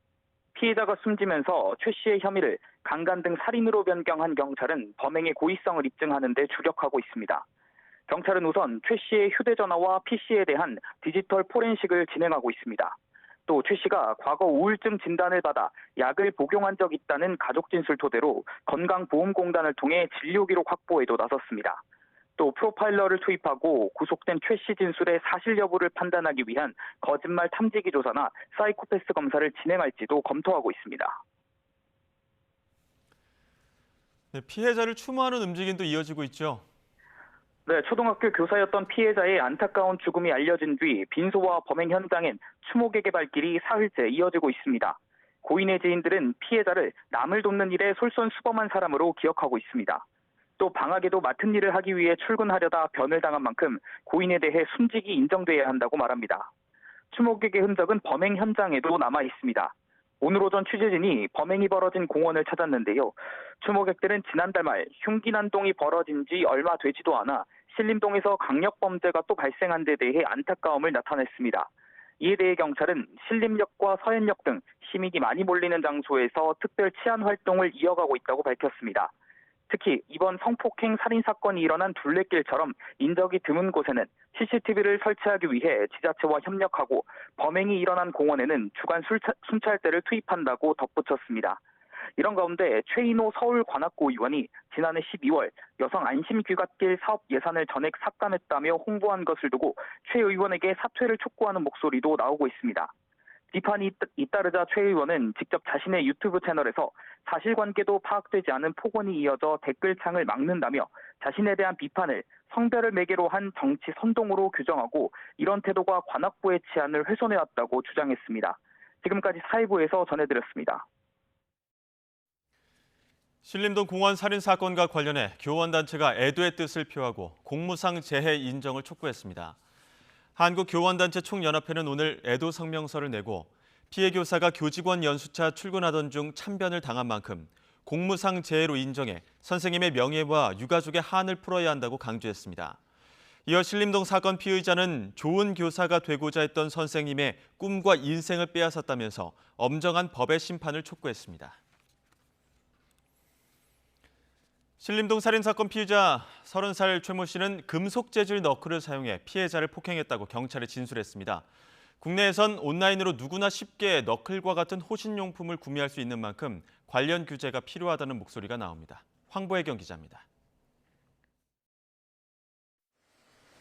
피해자가 숨지면서 최 씨의 혐의를 강간 등 살인으로 변경한 경찰은 범행의 고의성을 입증하는 데 주력하고 있습니다. 경찰은 우선 최 씨의 휴대전화와 PC에 대한 디지털 포렌식을 진행하고 있습니다. 또 최 씨가 과거 우울증 진단을 받아 약을 복용한 적이 있다는 가족 진술 토대로 건강보험공단을 통해 진료 기록 확보에도 나섰습니다. 또 프로파일러를 투입하고 구속된 최 씨 진술의 사실 여부를 판단하기 위한 거짓말 탐지기 조사나 사이코패스 검사를 진행할지도 검토하고 있습니다. 네, 피해자를 추모하는 움직임도 이어지고 있죠. 네, 초등학교 교사였던 피해자의 안타까운 죽음이 알려진 뒤 빈소와 범행 현장엔 추모객의 발길이 사흘째 이어지고 있습니다. 고인의 지인들은 피해자를 남을 돕는 일에 솔선수범한 사람으로 기억하고 있습니다. 또 방학에도 맡은 일을 하기 위해 출근하려다 변을 당한 만큼 고인에 대해 순직이 인정돼야 한다고 말합니다. 추모객의 흔적은 범행 현장에도 남아 있습니다. 오늘 오전 취재진이 범행이 벌어진 공원을 찾았는데요. 추모객들은 지난달 말 흉기난동이 벌어진 지 얼마 되지도 않아 신림동에서 강력범죄가 또 발생한 데 대해 안타까움을 나타냈습니다. 이에 대해 경찰은 신림역과 서현역 등 시민이 많이 몰리는 장소에서 특별 치안 활동을 이어가고 있다고 밝혔습니다. 특히 이번 성폭행 살인 사건이 일어난 둘레길처럼 인적이 드문 곳에는 CCTV를 설치하기 위해 지자체와 협력하고 범행이 일어난 공원에는 주간 순찰대를 투입한다고 덧붙였습니다. 이런 가운데 최인호 서울관악구 의원이 지난해 12월 여성 안심귀갓길 사업 예산을 전액 삭감했다며 홍보한 것을 두고 최 의원에게 사퇴를 촉구하는 목소리도 나오고 있습니다. 비판이 잇따르자 최 의원은 직접 자신의 유튜브 채널에서 사실관계도 파악되지 않은 폭언이 이어져 댓글창을 막는다며 자신에 대한 비판을 성별을 매개로 한 정치 선동으로 규정하고 이런 태도가 관악구의 치안을 훼손해왔다고 주장했습니다. 지금까지 사회부에서 전해드렸습니다. 신림동 공원 살인 사건과 관련해 교원단체가 애도의 뜻을 표하고 공무상 재해 인정을 촉구했습니다. 한국교원단체 총연합회는 오늘 애도 성명서를 내고 피해 교사가 교직원 연수차 출근하던 중 참변을 당한 만큼 공무상 재해로 인정해 선생님의 명예와 유가족의 한을 풀어야 한다고 강조했습니다. 이어 신림동 사건 피의자는 좋은 교사가 되고자 했던 선생님의 꿈과 인생을 빼앗았다면서 엄정한 법의 심판을 촉구했습니다. 신림동 살인사건 피의자 30살 최모 씨는 금속 재질 너클을 사용해 피해자를 폭행했다고 경찰에 진술했습니다. 국내에선 온라인으로 누구나 쉽게 너클과 같은 호신용품을 구매할 수 있는 만큼 관련 규제가 필요하다는 목소리가 나옵니다. 황보혜경 기자입니다.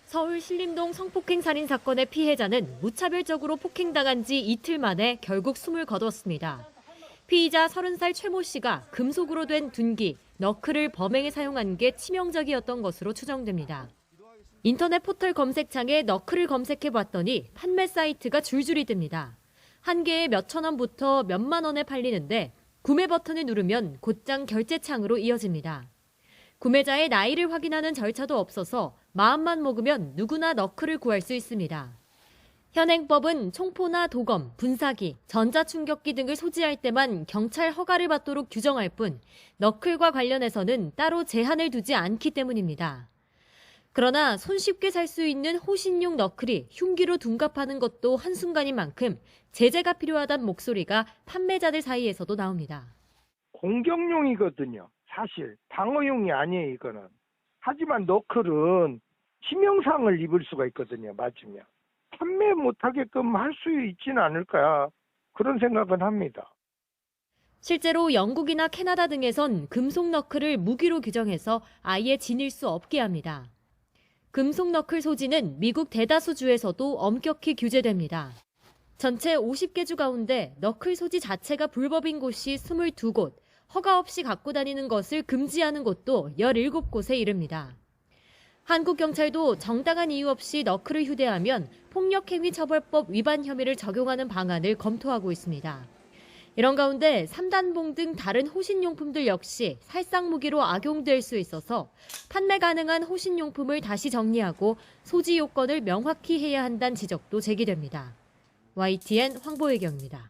서울 신림동 성폭행 살인 사건의 피해자는 무차별적으로 폭행당한 지 이틀 만에 결국 숨을 거뒀습니다. 피의자 30살 최모 씨가 금속으로 된 둔기, 너클을 범행에 사용한 게 치명적이었던 것으로 추정됩니다. 인터넷 포털 검색창에 너클을 검색해봤더니 판매 사이트가 줄줄이 뜹니다. 한 개에 몇천 원부터 몇만 원에 팔리는데 구매 버튼을 누르면 곧장 결제창으로 이어집니다. 구매자의 나이를 확인하는 절차도 없어서 마음만 먹으면 누구나 너클을 구할 수 있습니다. 현행법은 총포나 도검, 분사기, 전자충격기 등을 소지할 때만 경찰 허가를 받도록 규정할 뿐 너클과 관련해서는 따로 제한을 두지 않기 때문입니다. 그러나 손쉽게 살 수 있는 호신용 너클이 흉기로 둔갑하는 것도 한순간인 만큼 제재가 필요하다는 목소리가 판매자들 사이에서도 나옵니다. 공격용이거든요. 사실 방어용이 아니에요, 이거는. 하지만 너클은 치명상을 입을 수가 있거든요, 맞으면. 판매 못하게끔 할 수 있지는 않을까, 그런 생각은 합니다. 실제로 영국이나 캐나다 등에선 금속 너클을 무기로 규정해서 아예 지닐 수 없게 합니다. 금속 너클 소지는 미국 대다수 주에서도 엄격히 규제됩니다. 전체 50개 주 가운데 너클 소지 자체가 불법인 곳이 22곳, 허가 없이 갖고 다니는 것을 금지하는 곳도 17곳에 이릅니다. 한국경찰도 정당한 이유 없이 너클을 휴대하면 폭력행위처벌법 위반 혐의를 적용하는 방안을 검토하고 있습니다. 이런 가운데 3단봉 등 다른 호신용품들 역시 살상무기로 악용될 수 있어서 판매 가능한 호신용품을 다시 정리하고 소지 요건을 명확히 해야 한다는 지적도 제기됩니다. YTN 황보혜경입니다.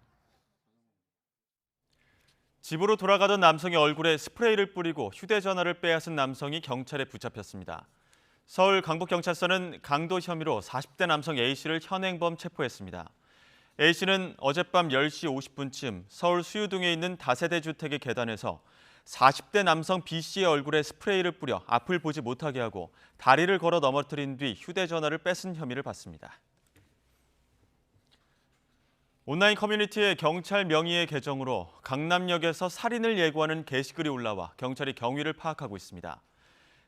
집으로 돌아가던 남성의 얼굴에 스프레이를 뿌리고 휴대전화를 빼앗은 남성이 경찰에 붙잡혔습니다. 서울 강북경찰서는 강도 혐의로 40대 남성 A씨를 현행범 체포했습니다. A씨는 어젯밤 10시 50분쯤 서울 수유동에 있는 다세대 주택의 계단에서 40대 남성 B씨의 얼굴에 스프레이를 뿌려 앞을 보지 못하게 하고 다리를 걸어 넘어뜨린 뒤 휴대전화를 뺏은 혐의를 받습니다. 온라인 커뮤니티의 경찰 명의의 계정으로 강남역에서 살인을 예고하는 게시글이 올라와 경찰이 경위를 파악하고 있습니다.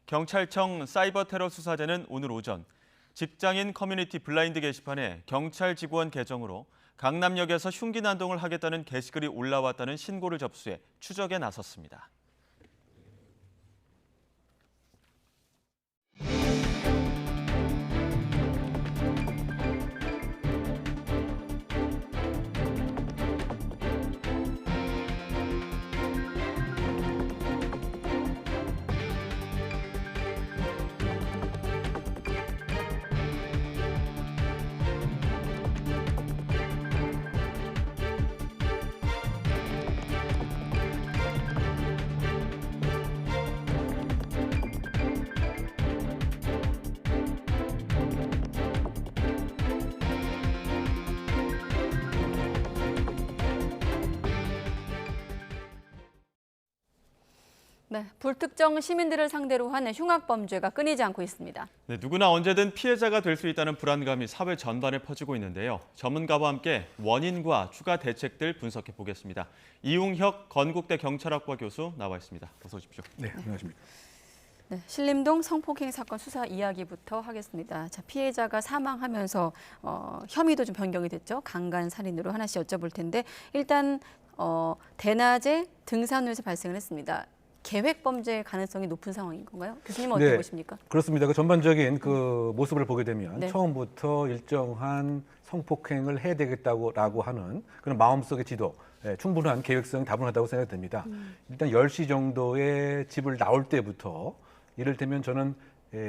경찰청 사이버 테러 수사대는 오늘 오전 직장인 커뮤니티 블라인드 게시판에 경찰 직원 계정으로 강남역에서 흉기 난동을 하겠다는 게시글이 올라왔다는 신고를 접수해 추적에 나섰습니다. 네, 불특정 시민들을 상대로 한 흉악범죄가 끊이지 않고 있습니다. 네, 누구나 언제든 피해자가 될 수 있다는 불안감이 사회 전반에 퍼지고 있는데요. 전문가와 함께 원인과 추가 대책들 분석해 보겠습니다. 이웅혁 건국대 경찰학과 교수 나와 있습니다. 어서 오십시오. 네, 안녕하십니까. 네, 신림동 성폭행 사건 수사 이야기부터 하겠습니다. 자, 피해자가 사망하면서 혐의도 좀 변경이 됐죠. 강간 살인으로 하나씩 여쭤볼 텐데 일단 대낮에 등산로에서 발생을 했습니다. 계획 범죄 가능성이 높은 상황인 건가요? 교수님은 어떻게 보십니까? 그렇습니다. 그 전반적인 그 모습을 보게 되면 네. 처음부터 일정한 성폭행을 해야 되겠다고 하는 그런 마음속의 지도, 충분한 계획성이 다분하다고 생각됩니다. 일단 10시 정도에 집을 나올 때부터 이를테면 저는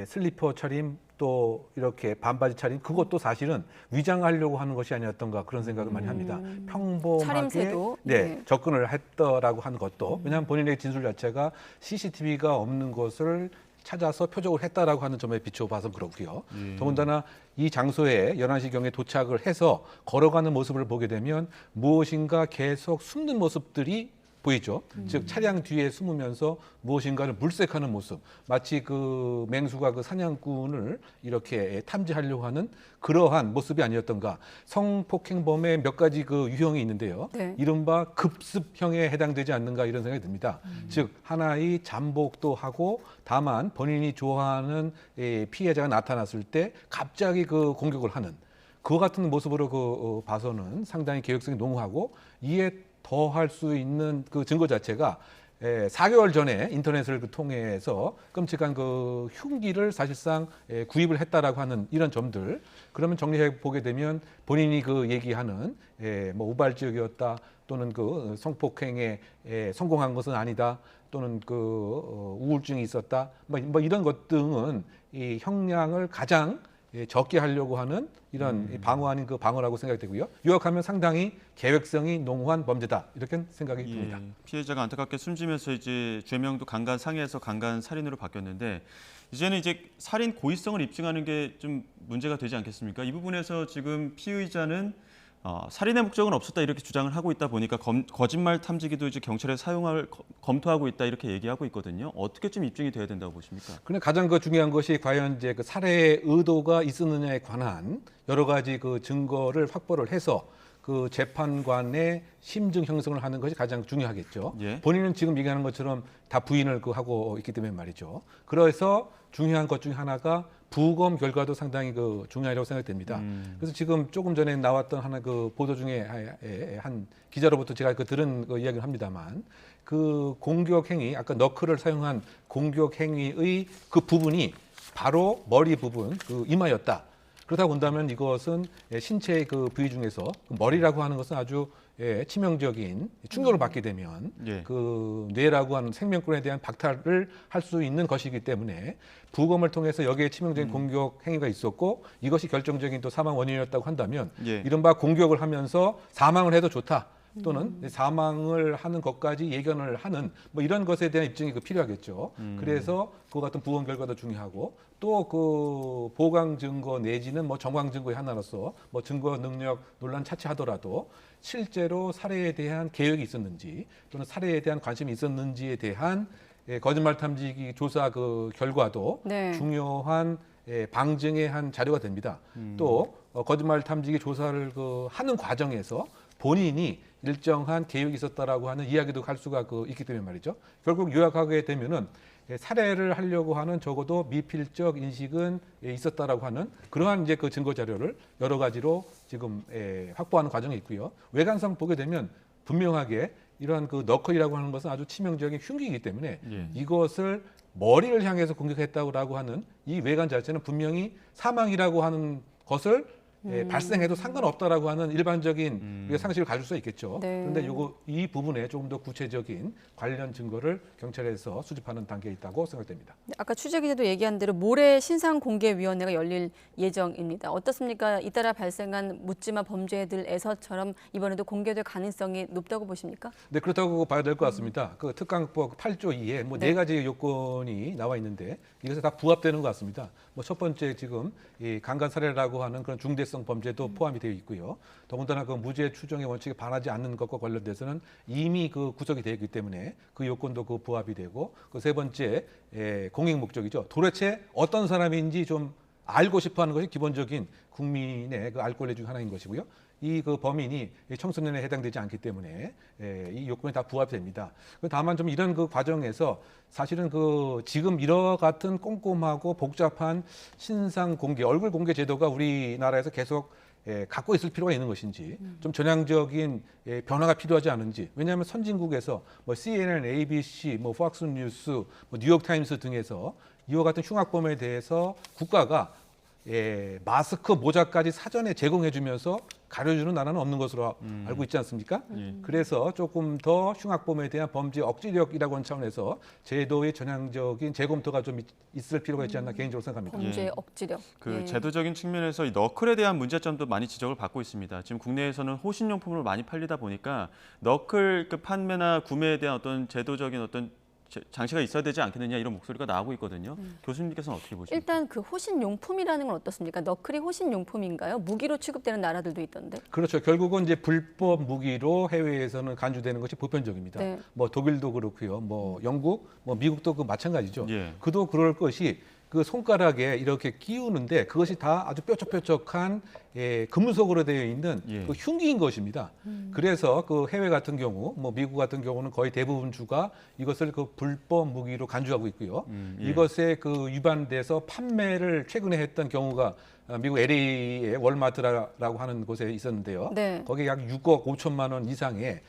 슬리퍼 차림 또 이렇게 반바지 차림 그것도 사실은 위장하려고 하는 것이 아니었던가 그런 생각을 많이 합니다. 평범하게 차림새도, 접근을 했더라고 하는 것도 왜냐하면 본인의 진술 자체가 CCTV가 없는 것을 찾아서 표적을 했다라고 하는 점에 비춰봐서 그렇고요. 더군다나 이 장소에 11시경에 도착을 해서 걸어가는 모습을 보게 되면 무엇인가 계속 숨는 모습들이 보이죠. 즉 차량 뒤에 숨으면서 무엇인가를 물색하는 모습. 마치 그 맹수가 그 사냥꾼을 이렇게 탐지하려고 하는 그러한 모습이 아니었던가. 성폭행범의 몇 가지 그 유형이 있는데요. 네. 이른바 급습형에 해당되지 않는가 이런 생각이 듭니다. 즉 하나의 잠복도 하고 다만 본인이 좋아하는 피해자가 나타났을 때 갑자기 그 공격을 하는 그와 같은 모습으로 봐서는 상당히 계획성이 농후하고 이에 더할 수 있는 그 증거 자체가 4개월 전에 인터넷을 통해서 끔찍한 그 흉기를 사실상 구입을 했다라고 하는 이런 점들 그러면 정리해 보게 되면 본인이 그 얘기하는 뭐 우발적이었다 또는 그 성폭행에 성공한 것은 아니다 또는 그 우울증이 있었다 뭐 이런 것 등은 이 형량을 가장 적게 하려고 하는 이런 방어 아닌 그 방어라고 생각이 되고요. 요약하면 상당히 계획성이 농후한 범죄다 이렇게 생각이 듭니다. 피해자가 안타깝게 숨지면서 이제 죄명도 강간 상해에서 강간 살인으로 바뀌었는데 이제는 이제 살인 고의성을 입증하는 게 좀 문제가 되지 않겠습니까? 이 부분에서 지금 피의자는 살인의 목적은 없었다 이렇게 주장을 하고 있다 보니까 거짓말 탐지기도 이제 경찰에 사용할 검토하고 있다 이렇게 얘기하고 있거든요. 어떻게 좀 입증이 돼야 된다고 보십니까? 근데 가장 그 중요한 것이 과연 이제 그 살해의 의도가 있었느냐에 관한 여러 가지 그 증거를 확보를 해서 그 재판관의 심증 형성을 하는 것이 가장 중요하겠죠. 본인은 지금 얘기하는 것처럼 다 부인을 하고 있기 때문에 말이죠. 그래서 중요한 것 중에 하나가 부검 결과도 상당히 그 중요하다고 생각됩니다. 그래서 지금 조금 전에 나왔던 하나 그 보도 중에 한 기자로부터 제가 그 들은 그 이야기를 합니다만 그 공격 행위, 아까 너클을 사용한 공격 행위의 그 부분이 바로 머리 부분, 그 이마였다. 그렇다고 본다면 이것은 신체의 그 부위 중에서 머리라고 하는 것은 아주 치명적인 충격을 받게 되면 그 뇌라고 하는 생명권에 대한 박탈을 할 수 있는 것이기 때문에 부검을 통해서 여기에 치명적인 공격 행위가 있었고 이것이 결정적인 또 사망 원인이었다고 한다면 이른바 공격을 하면서 사망을 해도 좋다. 또는 사망을 하는 것까지 예견을 하는 뭐 이런 것에 대한 입증이 필요하겠죠. 그래서 그와 같은 부검 결과도 중요하고 또 그 보강 증거 내지는 뭐 정황 증거의 하나로서 뭐 증거 능력 논란 차치하더라도 실제로 살해에 대한 계획이 있었는지 또는 살해에 대한 관심이 있었는지에 대한 거짓말 탐지기 조사 그 결과도 중요한 방증의 한 자료가 됩니다. 또 거짓말 탐지기 조사를 그 하는 과정에서 본인이 일정한 계획이 있었다라고 하는 이야기도 할 수가 있기 때문에 말이죠. 결국 요약하게 되면은 살해를 하려고 하는 적어도 미필적 인식은 있었다라고 하는 그러한 이제 그 증거 자료를 여러 가지로 지금 확보하는 과정이 있고요. 외관상 보게 되면 분명하게 이러한 그 너클이라고 하는 것은 아주 치명적인 흉기이기 때문에 이것을 머리를 향해서 공격했다고 하는 이 외관 자체는 분명히 사망이라고 하는 것을 발생해도 상관없다라고 하는 일반적인 우리가 상식을 가질 수 있겠죠. 네. 그런데 이 부분에 조금 더 구체적인 관련 증거를 경찰에서 수집하는 단계에 있다고 생각됩니다. 아까 취재 기자도 얘기한 대로 모레 신상공개위원회가 열릴 예정입니다. 어떻습니까? 잇따라 발생한 묻지마 범죄들에서처럼 이번에도 공개될 가능성이 높다고 보십니까? 네, 그렇다고 봐야 될 것 같습니다. 그 특강법 8조 2에 뭐 네 가지 요건이 나와 있는데 이것에 다 부합되는 것 같습니다. 뭐 첫 번째 지금 이 강간 살해라고 하는 그런 중대성 범죄도 포함이 되어 있고요. 더군다나 그 무죄 추정의 원칙에 반하지 않는 것과 관련돼서는 이미 그 구속이 되어 있기 때문에 그 요건도 그 부합이 되고 그 세 번째 공익 목적이죠. 도대체 어떤 사람인지 좀 알고 싶어하는 것이 기본적인 국민의 그 알 권리 중 하나인 것이고요. 이 그 범인이 청소년에 해당되지 않기 때문에 이 요건이 다 부합됩니다. 다만 좀 이런 그 과정에서 사실은 그 지금 이와 같은 꼼꼼하고 복잡한 신상 공개, 얼굴 공개 제도가 우리나라에서 계속 갖고 있을 필요가 있는 것인지 좀 전향적인 변화가 필요하지 않은지. 왜냐하면 선진국에서 뭐 CNN, ABC, 뭐 폭스 뉴스, 뭐 뉴욕 타임스 등에서 이와 같은 흉악범에 대해서 국가가 마스크, 모자까지 사전에 제공해주면서 가려주는 나라는 없는 것으로 알고 있지 않습니까? 그래서 조금 더 흉악범에 대한 범죄 억지력이라고 하는 차원에서 제도의 전향적인 재검토가 좀 있을 필요가 있지 않나 개인적으로 생각합니다. 범죄 억지력. 그 제도적인 측면에서 이 너클에 대한 문제점도 많이 지적을 받고 있습니다. 지금 국내에서는 호신용품으로 많이 팔리다 보니까 너클 그 판매나 구매에 대한 어떤 제도적인 어떤 장치가 있어야 되지 않겠느냐 이런 목소리가 나오고 있거든요. 교수님께서는 어떻게 보십니까? 일단 그 호신용품이라는 건 어떻습니까? 너클이 호신용품인가요? 무기로 취급되는 나라들도 있던데. 그렇죠. 결국은 이제 불법 무기로 해외에서는 간주되는 것이 보편적입니다. 네. 뭐 독일도 그렇고요. 뭐 영국, 뭐 미국도 그 마찬가지죠. 그도 그럴 것이 그 손가락에 이렇게 끼우는데 그것이 다 아주 뾰족뾰족한 금속으로 되어 있는 그 흉기인 것입니다. 그래서 그 해외 같은 경우, 뭐 미국 같은 경우는 거의 대부분 주가 이것을 그 불법 무기로 간주하고 있고요. 이것에 그 위반돼서 판매를 최근에 했던 경우가 미국 LA의 월마트라고 하는 곳에 있었는데요. 네. 거기에 약 6억 5천만 원 이상의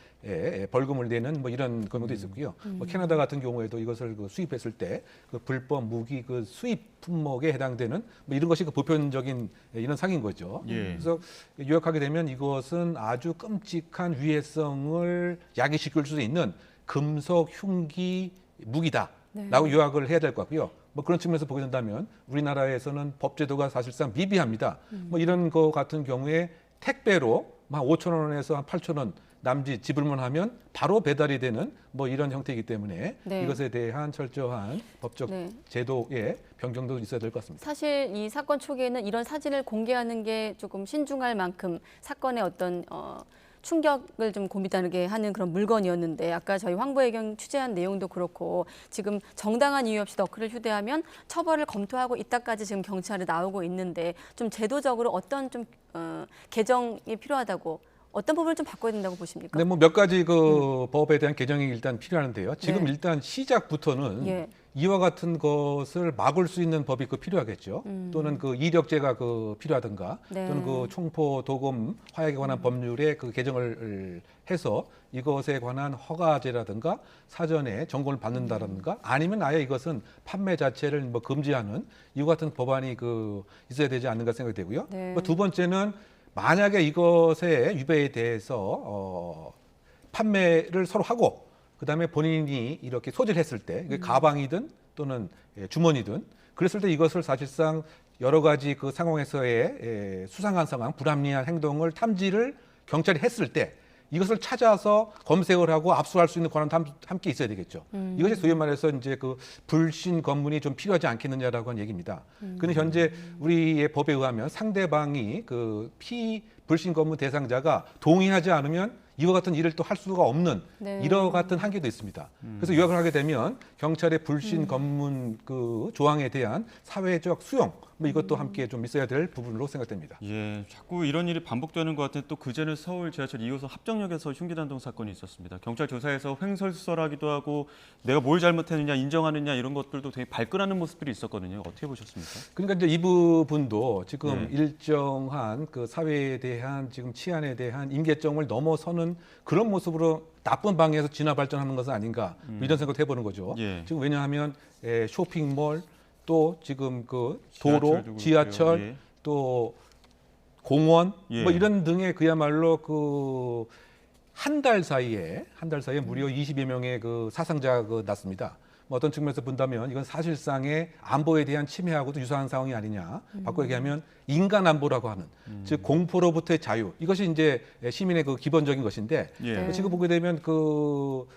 벌금을 내는 뭐 이런 경우도 있었고요. 뭐 캐나다 같은 경우에도 이것을 그 수입했을 때 그 불법 무기 그 수입 품목에 해당되는 뭐 이런 것이 그 보편적인 이런 상인 거죠. 그래서 요약하게 되면 이것은 아주 끔찍한 위해성을 야기시킬 수 있는 금속 흉기 무기다라고 요약을 해야 될 것 같고요. 뭐 그런 측면에서 보게 된다면 우리나라에서는 법제도가 사실상 미비합니다. 뭐 이런 거 같은 경우에 택배로 한 5천 원에서 한 8천 원 남짓 지불만 하면 바로 배달이 되는 뭐 이런 형태이기 때문에 이것에 대한 철저한 법적 제도의 변경도 있어야 될 것 같습니다. 사실 이 사건 초기에는 이런 사진을 공개하는 게 조금 신중할 만큼 사건의 어떤 충격을 좀 고민하게 하는 그런 물건이었는데 아까 저희 황보혜경 취재한 내용도 그렇고 지금 정당한 이유 없이 너클을 휴대하면 처벌을 검토하고 있다까지 지금 경찰에 나오고 있는데 좀 제도적으로 어떤 좀 개정이 필요하다고 어떤 부분을 좀 바꿔야 된다고 보십니까? 네, 뭐 몇 가지 그 법에 대한 개정이 일단 필요한데요. 지금 일단 시작부터는 이와 같은 것을 막을 수 있는 법이 그 필요하겠죠. 또는 그 이력제가 그 필요하든가 또는 그 총포, 도금, 화약에 관한 법률의 그 개정을 해서 이것에 관한 허가제라든가 사전에 점검을 받는다라든가 아니면 아예 이것은 판매 자체를 뭐 금지하는 이와 같은 법안이 그 있어야 되지 않는가 생각이 되고요. 두 번째는 만약에 이것의 위배에 대해서 판매를 서로 하고 그다음에 본인이 이렇게 소지를 했을 때 가방이든 또는 주머니든 그랬을 때 이것을 사실상 여러 가지 그 상황에서의 수상한 상황, 불합리한 행동을 탐지를 경찰이 했을 때 이것을 찾아서 검색을 하고 압수할 수 있는 권한도 함께 있어야 되겠죠. 이것이 소위 말해서 이제 그 불신 검문이 좀 필요하지 않겠느냐라고 하는 얘기입니다. 그런데 현재 우리의 법에 의하면 상대방이 그 불신 검문 대상자가 동의하지 않으면 이와 같은 일을 또 할 수가 없는 네. 이와 같은 한계도 있습니다. 그래서 요약을 하게 되면 경찰의 불신 검문 그 조항에 대한 사회적 수용 뭐 이것도 함께 좀 있어야 될 부분으로 생각됩니다. 예, 자꾸 이런 일이 반복되는 것 같은 또 그제는 서울 지하철 2호선 합정역에서 흉기난동 사건이 있었습니다. 경찰 조사에서 횡설수설하기도 하고 내가 뭘 잘못했느냐 인정하느냐 이런 것들도 되게 발끈하는 모습들이 있었거든요. 어떻게 보셨습니까? 그러니까 이제 이 부분도 지금 네. 일정한 그 사회에 대한 지금 치안에 대한 임계점을 넘어서는 그런 모습으로 나쁜 방향에서 진화 발전하는 것은 아닌가 이런 생각도 해보는 거죠. 예. 지금 왜냐하면 쇼핑몰 또 지금 그 도로, 지하철도 지하철, 그렇고요. 예. 또 공원 예. 뭐 이런 등의 그야말로 그 한 달 사이에 무려 20여 명의 그 사상자가 났습니다. 뭐 어떤 측면에서 본다면 이건 사실상의 안보에 대한 침해하고도 유사한 상황이 아니냐. 바꿔 얘기하면 인간 안보라고 하는 즉 공포로부터의 자유. 이것이 이제 시민의 그 기본적인 것인데 예. 지금 보게 되면 그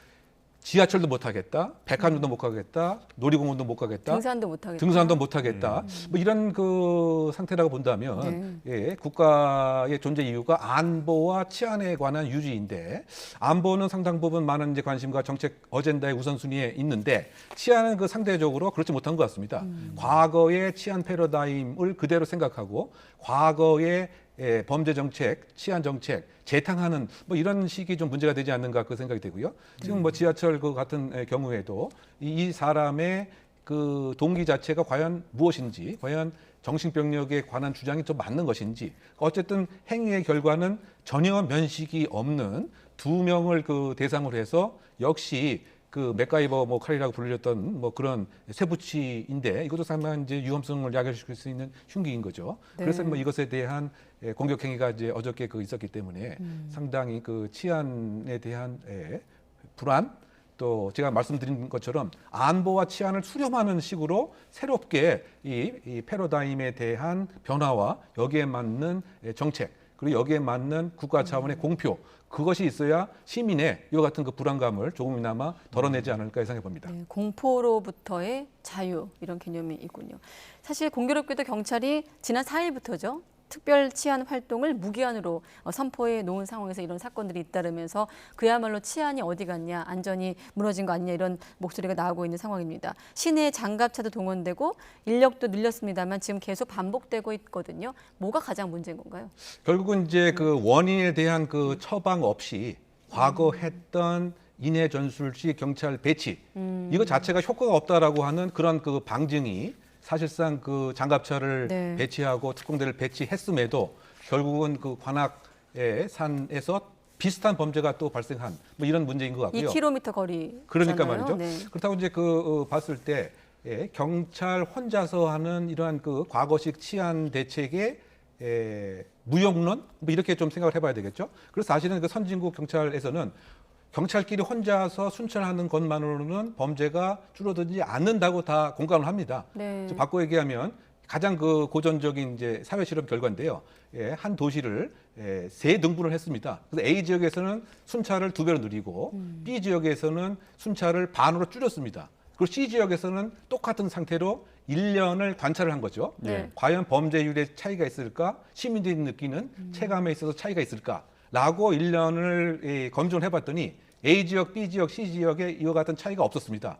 지하철도 못 하겠다, 백화점도 못 가겠다, 놀이공원도 못 가겠다, 등산도 못 하겠다. 등산도 못 하겠다. 뭐 이런 그 상태라고 본다면 예, 국가의 존재 이유가 안보와 치안에 관한 유지인데 안보는 상당 부분 많은 이제 관심과 정책 어젠다의 우선순위에 있는데 치안은 그 상대적으로 그렇지 못한 것 같습니다. 과거의 치안 패러다임을 그대로 생각하고 과거의 범죄 정책, 치안 정책 재탕하는 뭐 이런 식이 좀 문제가 되지 않는가 그 생각이 되고요. 지금 뭐 지하철 그 같은 경우에도 이 사람의 그 동기 자체가 과연 무엇인지, 과연 정신병력에 관한 주장이 좀 맞는 것인지, 어쨌든 행위의 결과는 전혀 면식이 없는 2명을 그 대상으로 해서 역시 그 맥가이버 뭐 칼이라고 불렸던 뭐 그런 쇠붙이인데 이것도 상당히 이제 위험성을 야기시킬 수 있는 흉기인 거죠. 네. 그래서 뭐 이것에 대한 공격 행위가 이제 어저께 그 있었기 때문에 상당히 그 치안에 대한 불안 또 제가 말씀드린 것처럼 안보와 치안을 수렴하는 식으로 새롭게 이 패러다임에 대한 변화와 여기에 맞는 정책 그리고 여기에 맞는 국가 차원의 공표 그것이 있어야 시민의 이와 같은 그 불안감을 조금이나마 덜어내지 않을까 예상해 봅니다. 네, 공포로부터의 자유 이런 개념이 있군요. 사실 공교롭게도 경찰이 지난 4일부터죠. 특별 치안 활동을 무기한으로 선포해 놓은 상황에서 이런 사건들이 잇따르면서 그야말로 치안이 어디 갔냐, 안전이 무너진 거 아니냐 이런 목소리가 나오고 있는 상황입니다. 시내 장갑차도 동원되고 인력도 늘렸습니다만 지금 계속 반복되고 있거든요. 뭐가 가장 문제인 건가요? 결국은 이제 그 원인에 대한 그 처방 없이 과거 했던 인해 전술시 경찰 배치 이거 자체가 효과가 없다라고 하는 그런 그 방증이 사실상 그 장갑차를 네. 배치하고 특공대를 배치했음에도 결국은 그 관악의 산에서 비슷한 범죄가 또 발생한 뭐 이런 문제인 것 같고요. 2km 거리. 그러니까 말이죠. 네. 그렇다고 이제 그 봤을 때 경찰 혼자서 하는 이러한 그 과거식 치안 대책의 무용론 뭐 이렇게 좀 생각을 해봐야 되겠죠. 그래서 사실은 그 선진국 경찰에서는 경찰끼리 혼자서 순찰하는 것만으로는 범죄가 줄어들지 않는다고 다 공감을 합니다. 네. 바꿔 얘기하면 가장 그 고전적인 이제 사회 실험 결과인데요. 한 도시를 3등분을 했습니다. 그래서 A 지역에서는 순찰을 2배로 늘리고 B 지역에서는 순찰을 반으로 줄였습니다. 그리고 C 지역에서는 똑같은 상태로 1년을 관찰을 한 거죠. 네. 과연 범죄율에 차이가 있을까? 시민들이 느끼는 체감에 있어서 차이가 있을까? 라고 1년을 검증을 해봤더니 A 지역, B 지역, C 지역에 이와 같은 차이가 없었습니다.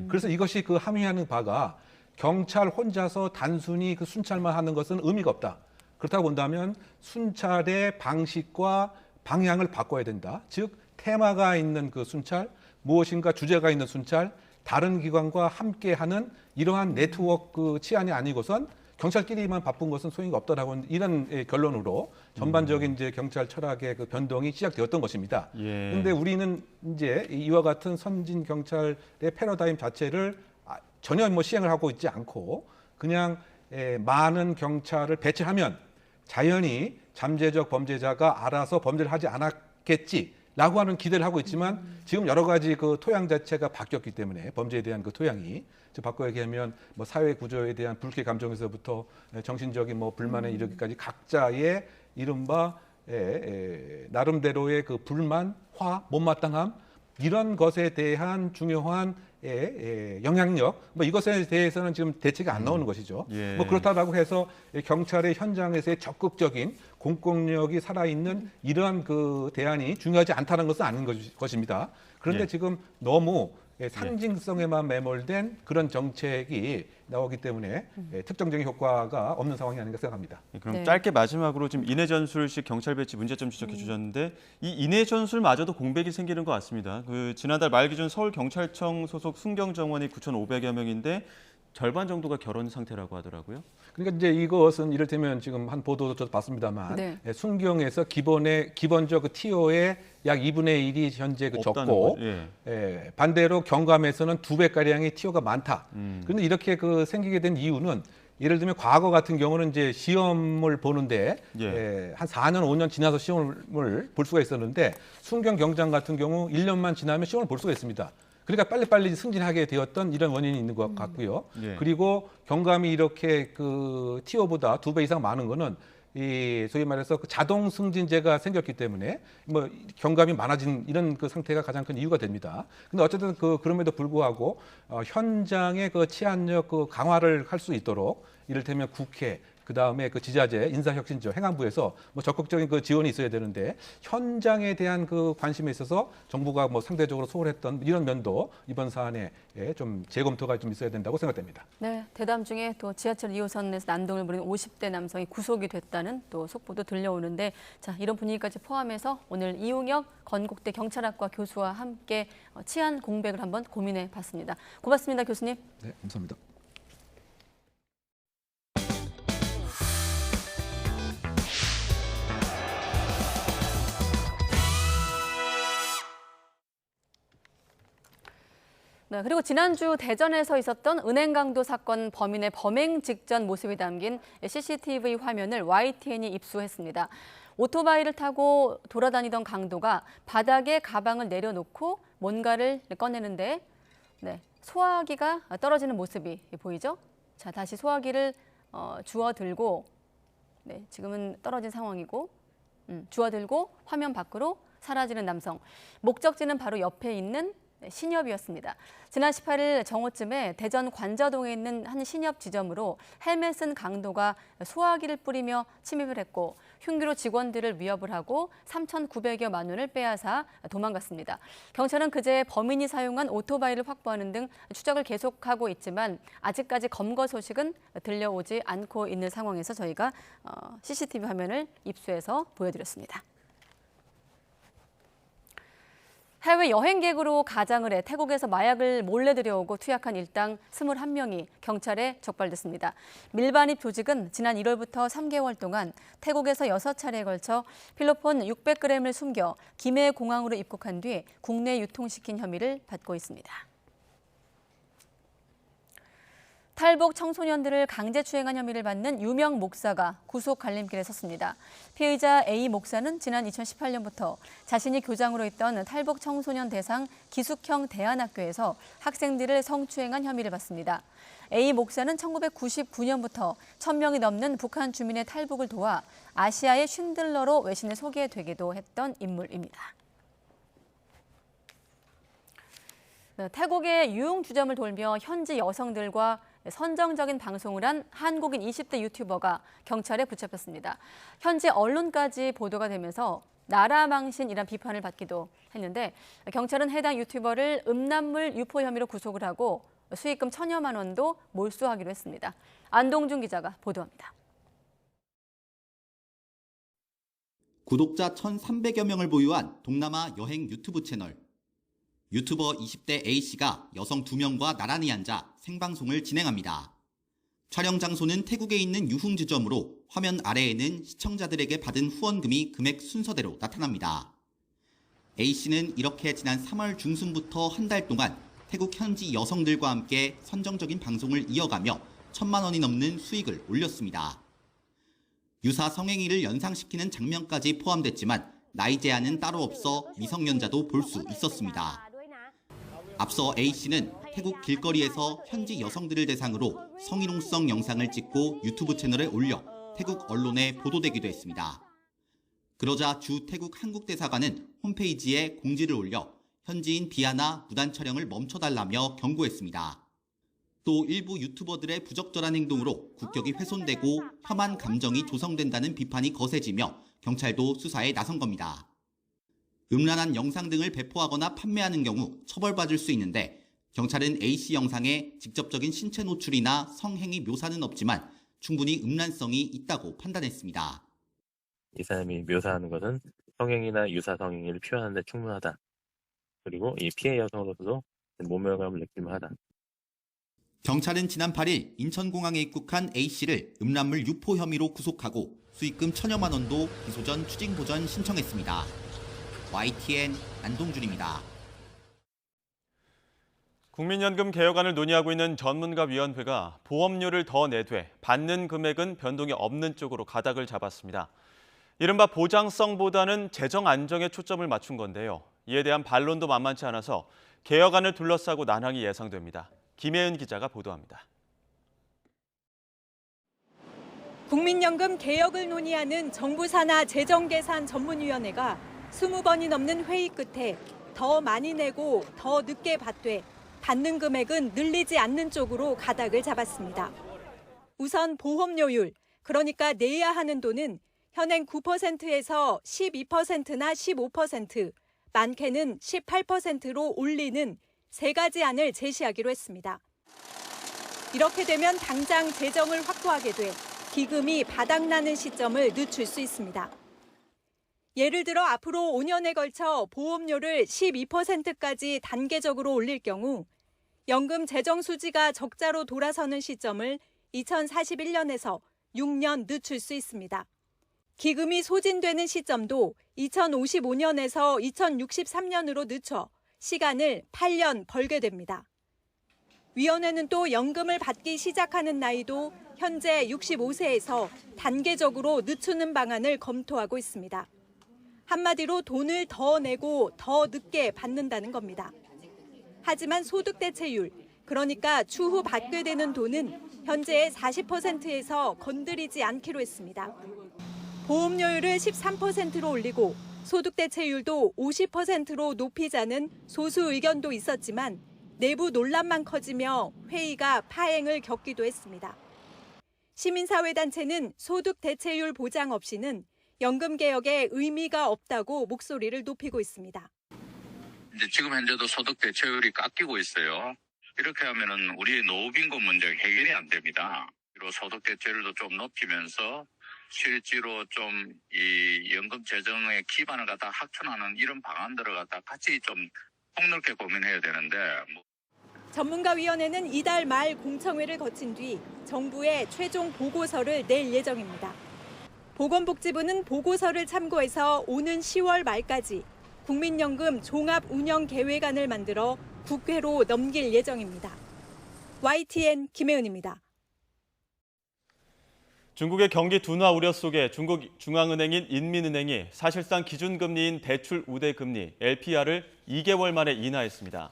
그래서 이것이 그 함의하는 바가 경찰 혼자서 단순히 그 순찰만 하는 것은 의미가 없다. 그렇다고 본다면 순찰의 방식과 방향을 바꿔야 된다. 즉 테마가 있는 그 순찰, 무엇인가 주제가 있는 순찰, 다른 기관과 함께하는 이러한 네트워크 치안이 아니고선 경찰끼리만 바쁜 것은 소용이 없다라고 이런 결론으로 전반적인 이제 경찰 철학의 그 변동이 시작되었던 것입니다. 그런데 우리는 이제 이와 같은 선진 경찰의 패러다임 자체를 전혀 뭐 시행을 하고 있지 않고 그냥 많은 경찰을 배치하면 자연히 잠재적 범죄자가 알아서 범죄를 하지 않았겠지라고 하는 기대를 하고 있지만 지금 여러 가지 그 토양 자체가 바뀌었기 때문에 범죄에 대한 그 토양이 바꿔 얘기하면 뭐 사회 구조에 대한 불쾌 감정에서부터 정신적인 뭐 불만에 이르기까지 각자의 이른바 나름대로의 그 불만, 화, 못마땅함 이런 것에 대한 중요한 영향력, 뭐 이것에 대해서는 지금 대책이 안 나오는 것이죠. 예. 뭐 그렇다고 해서 경찰의 현장에서의 적극적인 공권력이 살아있는 이러한 그 대안이 중요하지 않다는 것은 아닌 것입니다. 그런데 예. 지금 너무 상징성에만 매몰된 그런 정책이 나오기 때문에 특정적인 효과가 없는 상황이 아닌가 생각합니다. 그럼 네. 짧게 마지막으로 지금 인해 전술식 경찰 배치 문제점 지적해 주셨는데 이 인해 전술마저도 공백이 생기는 것 같습니다. 그 지난달 말 기준 서울 경찰청 소속 순경 정원이 9,500여 명인데 절반 정도가 결혼 상태라고 하더라고요. 그러니까 이제 이것은 이를테면 지금 한 보도도 저도 봤습니다만 네. 순경에서 기본적 그 티오의 약 2분의 1이 현재 그 적고 반대로 경감에서는 2배가량의 티오가 많다. 그런데 이렇게 그 생기게 된 이유는 예를 들면 과거 같은 경우는 이제 시험을 보는데 한 4년, 5년 지나서 시험을 볼 수가 있었는데 순경 경장 같은 경우 1년만 지나면 시험을 볼 수가 있습니다. 그러니까 빨리빨리 승진하게 되었던 이런 원인이 있는 것 같고요. 그리고 경감이 이렇게 그 티오보다 2배 이상 많은 거는 이 소위 말해서 그 자동 승진제가 생겼기 때문에 뭐 경감이 많아진 이런 그 상태가 가장 큰 이유가 됩니다. 근데 어쨌든 그럼에도 불구하고 현장의 그 치안력 그 강화를 할 수 있도록 이를테면 국회 그다음에 그 지자체, 인사혁신처, 행안부에서 뭐 적극적인 그 지원이 있어야 되는데 현장에 대한 그 관심에 있어서 정부가 뭐 상대적으로 소홀했던 이런 면도 이번 사안에 좀 재검토가 좀 있어야 된다고 생각됩니다. 네, 대담 중에 또 지하철 2호선에서 난동을 부린 50대 남성이 구속이 됐다는 또 속보도 들려오는데 자, 이런 분위기까지 포함해서 오늘 이웅혁 건국대 경찰학과 교수와 함께 치안 공백을 한번 고민해 봤습니다. 고맙습니다, 교수님. 네, 감사합니다. 네, 그리고 지난주 대전에서 있었던 은행강도 사건 범인의 범행 직전 모습이 담긴 CCTV 화면을 YTN이 입수했습니다. 오토바이를 타고 돌아다니던 강도가 바닥에 가방을 내려놓고 뭔가를 꺼내는데 소화기가 떨어지는 모습이 보이죠? 자, 다시 소화기를 주워들고 지금은 떨어진 상황이고 주워들고 화면 밖으로 사라지는 남성. 목적지는 바로 옆에 있는 신협이었습니다. 지난 18일 정오쯤에 대전 관저동에 있는 한 신협 지점으로 헬멧은 강도가 소화기를 뿌리며 침입을 했고 흉기로 직원들을 위협을 하고 3,900여만 원을 빼앗아 도망갔습니다. 경찰은 그제 범인이 사용한 오토바이를 확보하는 등 추적을 계속하고 있지만 아직까지 검거 소식은 들려오지 않고 있는 상황에서 저희가 CCTV 화면을 입수해서 보여드렸습니다. 해외 여행객으로 가장을 해 태국에서 마약을 몰래 들여오고 투약한 일당 21명이 경찰에 적발됐습니다. 밀반입 조직은 지난 1월부터 3개월 동안 태국에서 6차례에 걸쳐 필로폰 600g을 숨겨 김해 공항으로 입국한 뒤 국내에 유통시킨 혐의를 받고 있습니다. 탈북 청소년들을 강제추행한 혐의를 받는 유명 목사가 구속 갈림길에 섰습니다. 피의자 A 목사는 지난 2018년부터 자신이 교장으로 있던 탈북 청소년 대상 기숙형 대안학교에서 학생들을 성추행한 혐의를 받습니다. A 목사는 1999년부터 1,000명이 넘는 북한 주민의 탈북을 도와 아시아의 쉰들러로 외신에 소개되기도 했던 인물입니다. 태국의 유흥주점을 돌며 현지 여성들과 선정적인 방송을 한 한국인 20대 유튜버가 경찰에 붙잡혔습니다. 현지 언론까지 보도가 되면서 나라망신이란 비판을 받기도 했는데 경찰은 해당 유튜버를 음란물 유포 혐의로 구속을 하고 수익금 1,000여만 원도 몰수하기로 했습니다. 안동준 기자가 보도합니다. 구독자 1,300여 명을 보유한 동남아 여행 유튜브 채널. 유튜버 20대 A씨가 여성 2명과 나란히 앉아 생방송을 진행합니다. 촬영 장소는 태국에 있는 유흥주점으로 화면 아래에는 시청자들에게 받은 후원금이 금액 순서대로 나타납니다. A씨는 이렇게 지난 3월 중순부터 한 달 동안 태국 현지 여성들과 함께 선정적인 방송을 이어가며 1,000만 원이 넘는 수익을 올렸습니다. 유사 성행위를 연상시키는 장면까지 포함됐지만 나이 제한은 따로 없어 미성년자도 볼 수 있었습니다. 앞서 A씨는 태국 길거리에서 현지 여성들을 대상으로 성희롱성 영상을 찍고 유튜브 채널에 올려 태국 언론에 보도되기도 했습니다. 그러자 주 태국 한국대사관은 홈페이지에 공지를 올려 현지인 비하나 무단 촬영을 멈춰달라며 경고했습니다. 또 일부 유튜버들의 부적절한 행동으로 국격이 훼손되고 혐한 감정이 조성된다는 비판이 거세지며 경찰도 수사에 나선 겁니다. 음란한 영상 등을 배포하거나 판매하는 경우 처벌받을 수 있는데 경찰은 A씨 영상에 직접적인 신체 노출이나 성행위 묘사는 없지만 충분히 음란성이 있다고 판단했습니다. 이 사람이 묘사하는 것은 성행위나 유사 성행위를 표현하는 데 충분하다. 그리고 이 피해 여성으로서도 모멸감을 느낄만하다. 경찰은 지난 8일 인천공항에 입국한 A씨를 음란물 유포 혐의로 구속하고 수익금 1,000여만 원도 기소 전 추징 보전 신청했습니다. YTN 안동준입니다. 국민연금 개혁안을 논의하고 있는 전문가위원회가 보험료를 더 내되 받는 금액은 변동이 없는 쪽으로 가닥을 잡았습니다. 이른바 보장성보다는 재정 안정에 초점을 맞춘 건데요. 이에 대한 반론도 만만치 않아서 개혁안을 둘러싸고 난항이 예상됩니다. 김혜은 기자가 보도합니다. 국민연금 개혁을 논의하는 정부 산하 재정계산 전문위원회가 20번이 넘는 회의 끝에 더 많이 내고 더 늦게 받되 받는 금액은 늘리지 않는 쪽으로 가닥을 잡았습니다. 우선 보험료율, 그러니까 내야 하는 돈은 현행 9%에서 12%나 15%, 많게는 18%로 올리는 세 가지 안을 제시하기로 했습니다. 이렇게 되면 당장 재정을 확보하게 돼 기금이 바닥나는 시점을 늦출 수 있습니다. 예를 들어 앞으로 5년에 걸쳐 보험료를 12%까지 단계적으로 올릴 경우 연금 재정 수지가 적자로 돌아서는 시점을 2041년에서 6년 늦출 수 있습니다. 기금이 소진되는 시점도 2055년에서 2063년으로 늦춰 시간을 8년 벌게 됩니다. 위원회는 또 연금을 받기 시작하는 나이도 현재 65세에서 단계적으로 늦추는 방안을 검토하고 있습니다. 한마디로 돈을 더 내고 더 늦게 받는다는 겁니다. 하지만 소득 대체율, 그러니까 추후 받게 되는 돈은 현재의 40%에서 건드리지 않기로 했습니다. 보험료율을 13%로 올리고 소득 대체율도 50%로 높이자는 소수 의견도 있었지만 내부 논란만 커지며 회의가 파행을 겪기도 했습니다. 시민사회단체는 소득 대체율 보장 없이는 연금 개혁에 의미가 없다고 목소리를 높이고 있습니다. 이제 지금 현재도 소득 대체율이 깎이고 있어요. 이렇게 하면은 우리 노후빈곤 문제가 해결이 안 됩니다. 그리고 소득 대체율도 좀 높이면서 실제로 좀 이 연금 재정의 기반을 갖다 확충하는 이런 방안들을 갖다 같이 좀 폭넓게 고민해야 되는데. 전문가위원회는 이달 말 공청회를 거친 뒤 정부에 최종 보고서를 낼 예정입니다. 보건복지부는 보고서를 참고해서 오는 10월 말까지 국민연금 종합운영계획안을 만들어 국회로 넘길 예정입니다. YTN 김혜은입니다. 중국의 경기 둔화 우려 속에 중국 중앙은행인 인민은행이 사실상 기준금리인 대출 우대금리 LPR을 2개월 만에 인하했습니다.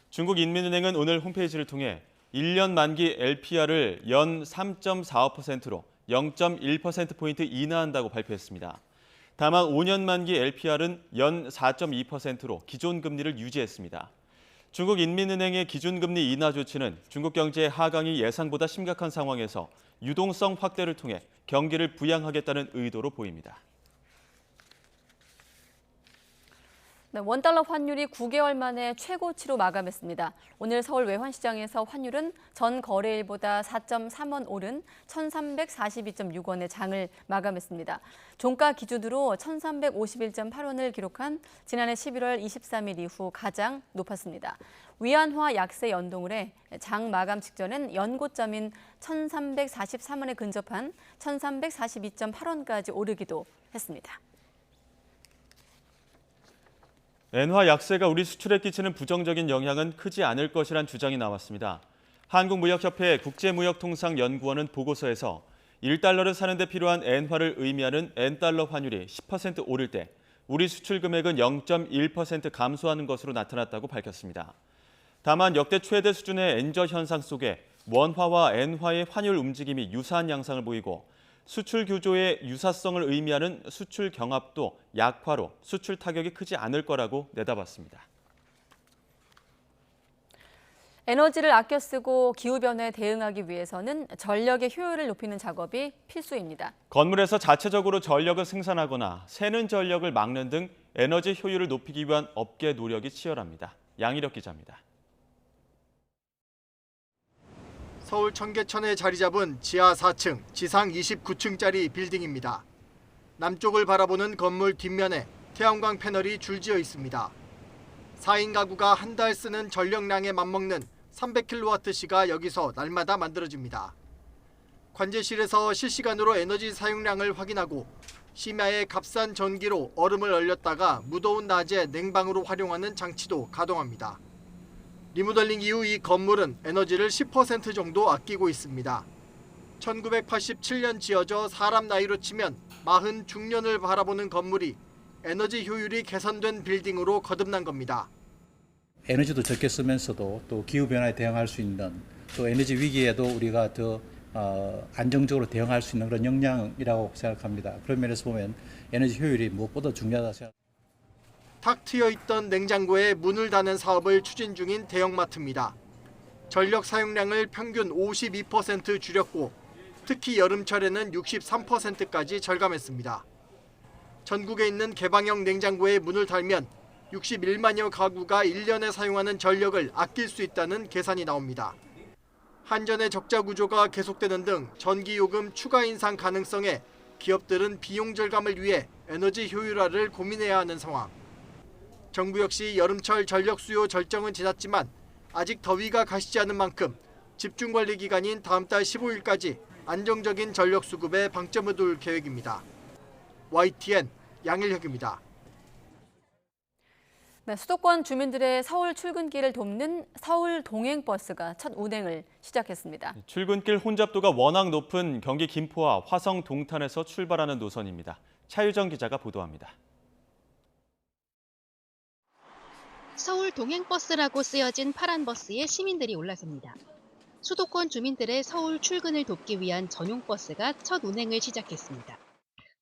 중국 인민은행은 오늘 홈페이지를 통해 1년 만기 LPR을 연 3.45%로 0.1%포인트 인하한다고 발표했습니다. 다만 5년 만기 LPR은 연 4.2%로 기존 금리를 유지했습니다. 중국 인민은행의 기준금리 인하 조치는 중국 경제의 하강이 예상보다 심각한 상황에서 유동성 확대를 통해 경기를 부양하겠다는 의도로 보입니다. 네, 원달러 환율이 9개월 만에 최고치로 마감했습니다. 오늘 서울 외환시장에서 환율은 전 거래일보다 4.3원 오른 1,342.6원의 장을 마감했습니다. 종가 기준으로 1,351.8원을 기록한 지난해 11월 23일 이후 가장 높았습니다. 위안화 약세 연동을 해 장 마감 직전엔 연고점인 1,343원에 근접한 1,342.8원까지 오르기도 했습니다. 엔화 약세가 우리 수출에 끼치는 부정적인 영향은 크지 않을 것이란 주장이 나왔습니다. 한국무역협회 국제무역통상연구원은 보고서에서 1달러를 사는 데 필요한 엔화를 의미하는 엔달러 환율이 10% 오를 때 우리 수출 금액은 0.1% 감소하는 것으로 나타났다고 밝혔습니다. 다만 역대 최대 수준의 엔저 현상 속에 원화와 엔화의 환율 움직임이 유사한 양상을 보이고 수출 규조의 유사성을 의미하는 수출 경합도 약화로 수출 타격이 크지 않을 거라고 내다봤습니다. 에너지를 아껴 쓰고 기후변화에 대응하기 위해서는 전력의 효율을 높이는 작업이 필수입니다. 건물에서 자체적으로 전력을 생산하거나 새는 전력을 막는 등 에너지 효율을 높이기 위한 업계 노력이 치열합니다. 양희력 기자입니다. 서울 청계천에 자리 잡은 지하 4층, 지상 29층짜리 빌딩입니다. 남쪽을 바라보는 건물 뒷면에 태양광 패널이 줄지어 있습니다. 4인 가구가 한 달 쓰는 전력량에 맞먹는 300kWh가 여기서 날마다 만들어집니다. 관제실에서 실시간으로 에너지 사용량을 확인하고 심야에 값싼 전기로 얼음을 얼렸다가 무더운 낮에 냉방으로 활용하는 장치도 가동합니다. 리모델링 이후 이 건물은 에너지를 10% 정도 아끼고 있습니다. 1987년 지어져 사람 나이로 치면 40 중년을 바라보는 건물이 에너지 효율이 개선된 빌딩으로 거듭난 겁니다. 에너지도 적게 쓰면서도 또 기후변화에 대응할 수 있는 또 에너지 위기에도 우리가 더 안정적으로 대응할 수 있는 그런 역량이라고 생각합니다. 그런 면에서 보면 에너지 효율이 무엇보다 중요하다고 생각합니다. 탁 트여 있던 냉장고에 문을 다는 사업을 추진 중인 대형마트입니다. 전력 사용량을 평균 52% 줄였고 특히 여름철에는 63%까지 절감했습니다. 전국에 있는 개방형 냉장고에 문을 달면 61만여 가구가 1년에 사용하는 전력을 아낄 수 있다는 계산이 나옵니다. 한전의 적자 구조가 계속되는 등 전기요금 추가 인상 가능성에 기업들은 비용 절감을 위해 에너지 효율화를 고민해야 하는 상황. 정부 역시 여름철 전력 수요 절정은 지났지만 아직 더위가 가시지 않은 만큼 집중관리 기간인 다음 달 15일까지 안정적인 전력 수급에 방점을 둘 계획입니다. YTN 양일혁입니다. 네, 수도권 주민들의 서울 출근길을 돕는 서울 동행버스가 첫 운행을 시작했습니다. 출근길 혼잡도가 워낙 높은 경기 김포와 화성 동탄에서 출발하는 노선입니다. 차유정 기자가 보도합니다. 서울 동행버스라고 쓰여진 파란 버스에 시민들이 올라섭니다. 수도권 주민들의 서울 출근을 돕기 위한 전용 버스가 첫 운행을 시작했습니다.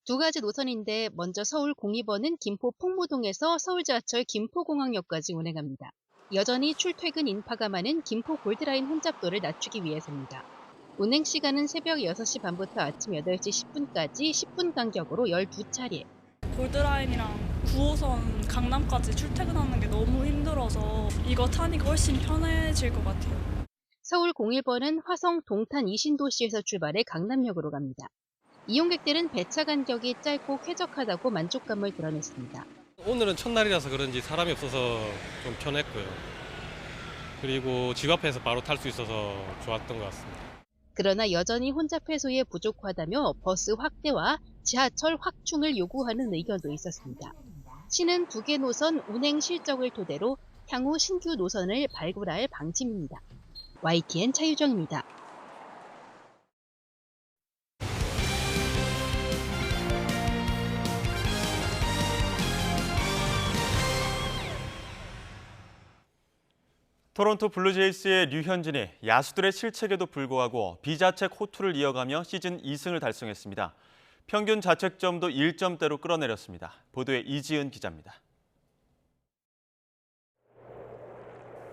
두 가지 노선인데 먼저 서울 02번은 김포 풍무동에서 서울 지하철 김포공항역까지 운행합니다. 여전히 출퇴근 인파가 많은 김포 골드라인 혼잡도를 낮추기 위해서입니다. 운행 시간은 새벽 6시 반부터 아침 8시 10분까지 10분 간격으로 12차례. 골드라인이랑 9호선 강남까지 출퇴근하는 게 너무 힘들어서 이거 타니까 훨씬 편해질 것 같아요. 서울 01번은 화성 동탄 이신도시에서 출발해 강남역으로 갑니다. 이용객들은 배차 간격이 짧고 쾌적하다고 만족감을 드러냈습니다. 오늘은 첫날이라서 그런지 사람이 없어서 좀 편했고요. 그리고 집 앞에서 바로 탈 수 있어서 좋았던 것 같습니다. 그러나 여전히 혼잡 해소에 부족하다며 버스 확대와 지하철 확충을 요구하는 의견도 있었습니다. 시는 2개 노선 운행 실적을 토대로 향후 신규 노선을 발굴할 방침입니다. YTN 차유정입니다. 토론토 블루제이스의 류현진이 야수들의 실책에도 불구하고 비자책 호투를 이어가며 시즌 2승을 달성했습니다. 평균 자책점도 1점대로 끌어내렸습니다. 보도에 이지은 기자입니다.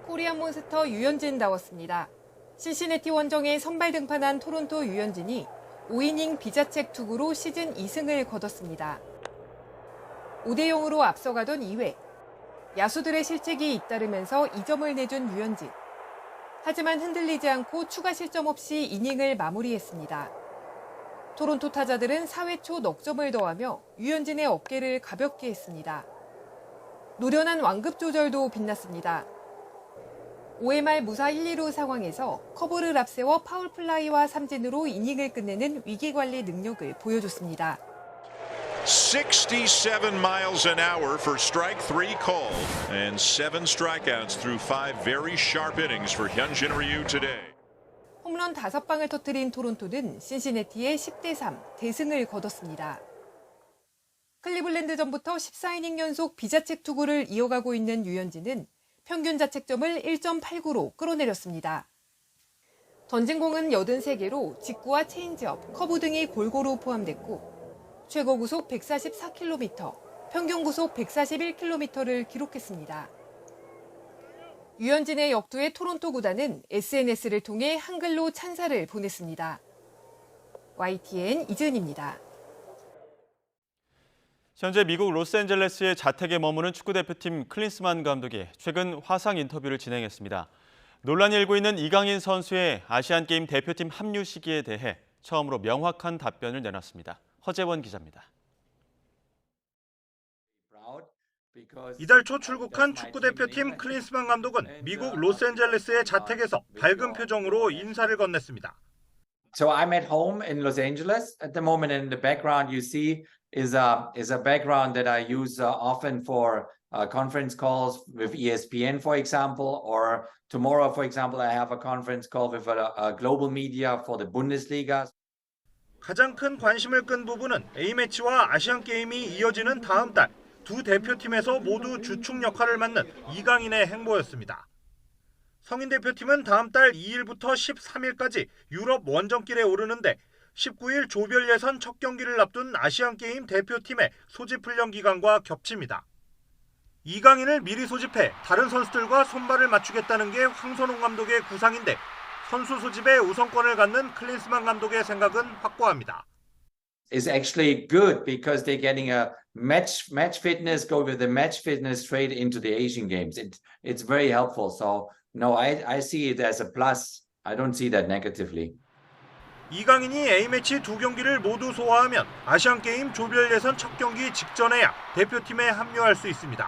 코리안 몬스터 유현진다웠습니다. 신시내티 원정에 선발 등판한 토론토 유현진이 5이닝 비자책 투구로 시즌 2승을 거뒀습니다. 5대0으로 앞서가던 2회. 야수들의 실책이 잇따르면서 2점을 내준 유현진. 하지만 흔들리지 않고 추가 실점 없이 이닝을 마무리했습니다. 토론토 타자들은 4회 초 넉점을 더하며 유현진의 어깨를 가볍게 했습니다. 노련한 완급 조절도 빛났습니다. 5회 말 무사 1-2루 상황에서 커브를 앞세워 파울플라이와 삼진으로 이닝을 끝내는 위기관리 능력을 보여줬습니다. 67 miles an hour for strike 3 called and 7 strikeouts through 5 very sharp innings for Hyunjin Ryu today. 홈런 5방을 터뜨린 토론토는 신시내티의 10대3 대승을 거뒀습니다. 클리블랜드전부터 14이닝 연속 비자책 투구를 이어가고 있는 유현진은 평균 자책점을 1.89로 끌어내렸습니다. 던진 공은 83개로 직구와 체인지업, 커브 등이 골고루 포함됐고 최고 구속 144km, 평균 구속 141km를 기록했습니다. 유현진의 역도에 토론토 구단은 SNS를 통해 한글로 찬사를 보냈습니다. YTN 이지은입니다. 현재 미국 로스앤젤레스의 자택에 머무는 축구대표팀 클린스만 감독이 최근 화상 인터뷰를 진행했습니다. 논란이 일고 있는 이강인 선수의 아시안게임 대표팀 합류 시기에 대해 처음으로 명확한 답변을 내놨습니다. 허재원 기자입니다. 이달 초 출국한 축구대표팀 클린스만 감독은 미국 로스앤젤레스의 자택에서 밝은 표정으로 인사를 건넸습니다. So I'm at home in Los Angeles at the moment, and the background you see is a background that I use often for conference calls with ESPN, for example, or tomorrow, for example, I have a conference call with a global media for the Bundesliga. 가장 큰 관심을 끈 부분은 A매치와 아시안게임이 이어지는 다음 달 두 대표팀에서 모두 주축 역할을 맡는 이강인의 행보였습니다. 성인 대표팀은 다음 달 2일부터 13일까지 유럽 원정길에 오르는데 19일 조별 예선 첫 경기를 앞둔 아시안게임 대표팀의 소집 훈련 기간과 겹칩니다. 이강인을 미리 소집해 다른 선수들과 손발을 맞추겠다는 게 황선홍 감독의 구상인데 선수 소집에 우선권을 갖는 클린스만 감독의 생각은 확고합니다. Is actually good because they're getting a match fitness, go with the match fitness straight into the Asian Games. It's very helpful. So no, I see it as a plus. I don't see that negatively. 이강인이 A매치 두 경기를 모두 소화하면 아시안게임 조별 예선 첫 경기 직전에야 대표팀에 합류할 수 있습니다.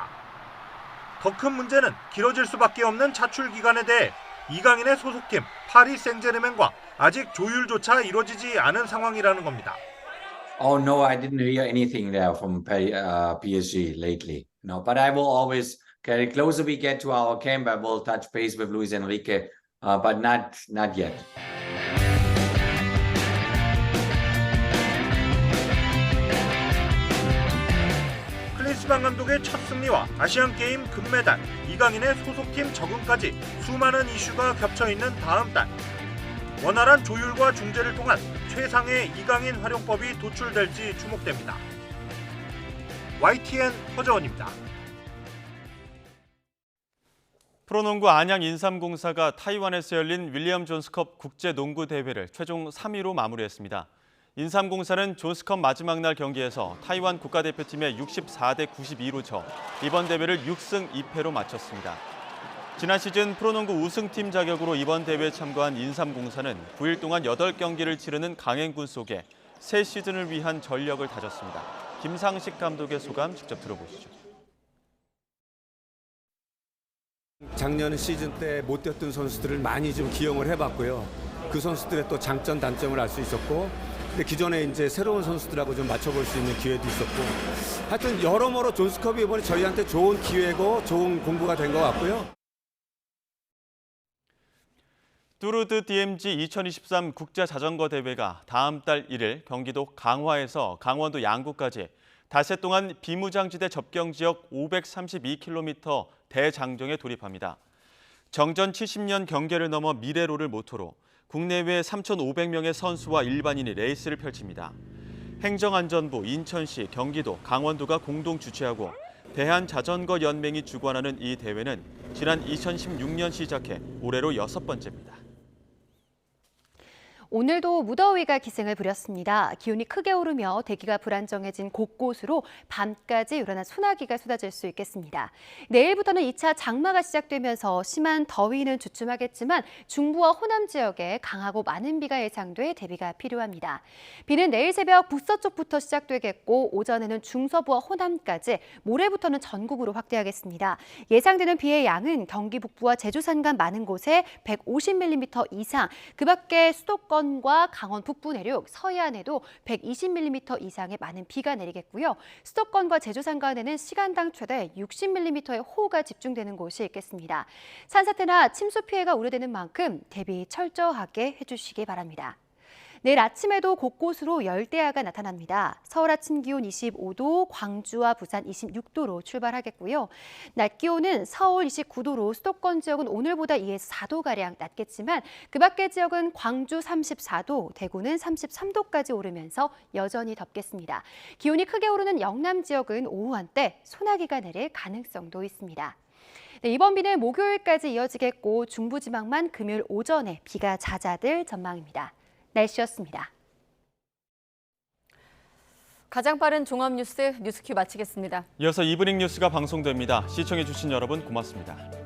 더 큰 문제는 길어질 수밖에 없는 차출 기간에 대해 이강인의 소속팀 파리 생제르맹과 아직 조율조차 이루어지지 않은 상황이라는 겁니다. Oh no, I didn't hear anything there from PSG lately. No, but I will always, the closer we get to our camp, I will touch base with Luis Enrique, but not yet. 클린스만 감독의 첫 승리와 아시안게임 금메달, 이강인의 소속팀 적응까지 수많은 이슈가 겹쳐있는 다음 달. 원활한 조율과 중재를 통한 최상의 이강인 활용법이 도출될지 주목됩니다. YTN 허재원입니다. 프로농구 안양 인삼공사가 타이완에서 열린 윌리엄 존스컵 국제농구대회를 최종 3위로 마무리했습니다. 인삼공사는 존스컵 마지막 날 경기에서 타이완 국가대표팀에 64대 92로 져 이번 대회를 6승 2패로 마쳤습니다. 지난 시즌 프로농구 우승팀 자격으로 이번 대회에 참가한 인삼공사는 9일 동안 8경기를 치르는 강행군 속에 새 시즌을 위한 전력을 다졌습니다. 김상식 감독의 소감 직접 들어보시죠. 작년 시즌 때 못 뛰었던 선수들을 많이 좀 기용을 해봤고요. 그 선수들의 또 장점, 단점을 알 수 있었고, 근데 기존에 이제 새로운 선수들하고 좀 맞춰볼 수 있는 기회도 있었고, 하여튼 여러모로 존스컵이 이번에 저희한테 좋은 기회고 좋은 공부가 된 것 같고요. 뚜르드 DMG 2023 국제자전거 대회가 다음 달 1일 경기도 강화에서 강원도 양구까지 닷새 동안 비무장지대 접경지역 532km 대장정에 돌입합니다. 정전 70년 경계를 넘어 미래로를 모토로 국내외 3,500명의 선수와 일반인이 레이스를 펼칩니다. 행정안전부, 인천시, 경기도, 강원도가 공동 주최하고 대한자전거연맹이 주관하는 이 대회는 지난 2016년 시작해 올해로 6번째입니다. 오늘도 무더위가 기승을 부렸습니다. 기온이 크게 오르며 대기가 불안정해진 곳곳으로 밤까지 요란한 소나기가 쏟아질 수 있겠습니다. 내일부터는 2차 장마가 시작되면서 심한 더위는 주춤하겠지만 중부와 호남 지역에 강하고 많은 비가 예상돼 대비가 필요합니다. 비는 내일 새벽 북서쪽부터 시작되겠고 오전에는 중서부와 호남까지, 모레부터는 전국으로 확대하겠습니다. 예상되는 비의 양은 경기 북부와 제주 산간 많은 곳에 150mm 이상, 그 밖에 수도권 과 강원 북부 내륙, 서해안에도 120mm 이상의 많은 비가 내리겠고요. 수도권과 제주 산간에는 시간당 최대 60mm의 호우가 집중되는 곳이 있겠습니다. 산사태나 침수 피해가 우려되는 만큼 대비 철저하게 해주시기 바랍니다. 내일 아침에도 곳곳으로 열대야가 나타납니다. 서울 아침 기온 25도, 광주와 부산 26도로 출발하겠고요. 낮 기온은 서울 29도로 수도권 지역은 오늘보다 2에서 4도가량 낮겠지만 그 밖의 지역은 광주 34도, 대구는 33도까지 오르면서 여전히 덥겠습니다. 기온이 크게 오르는 영남 지역은 오후 한때 소나기가 내릴 가능성도 있습니다. 네, 이번 비는 목요일까지 이어지겠고 중부지방만 금요일 오전에 비가 잦아들 전망입니다. 날씨였습니다. 가장 빠른 종합뉴스 뉴스큐 마치겠습니다. 이어서 이브닝 뉴스가 방송됩니다. 시청해주신 여러분 고맙습니다.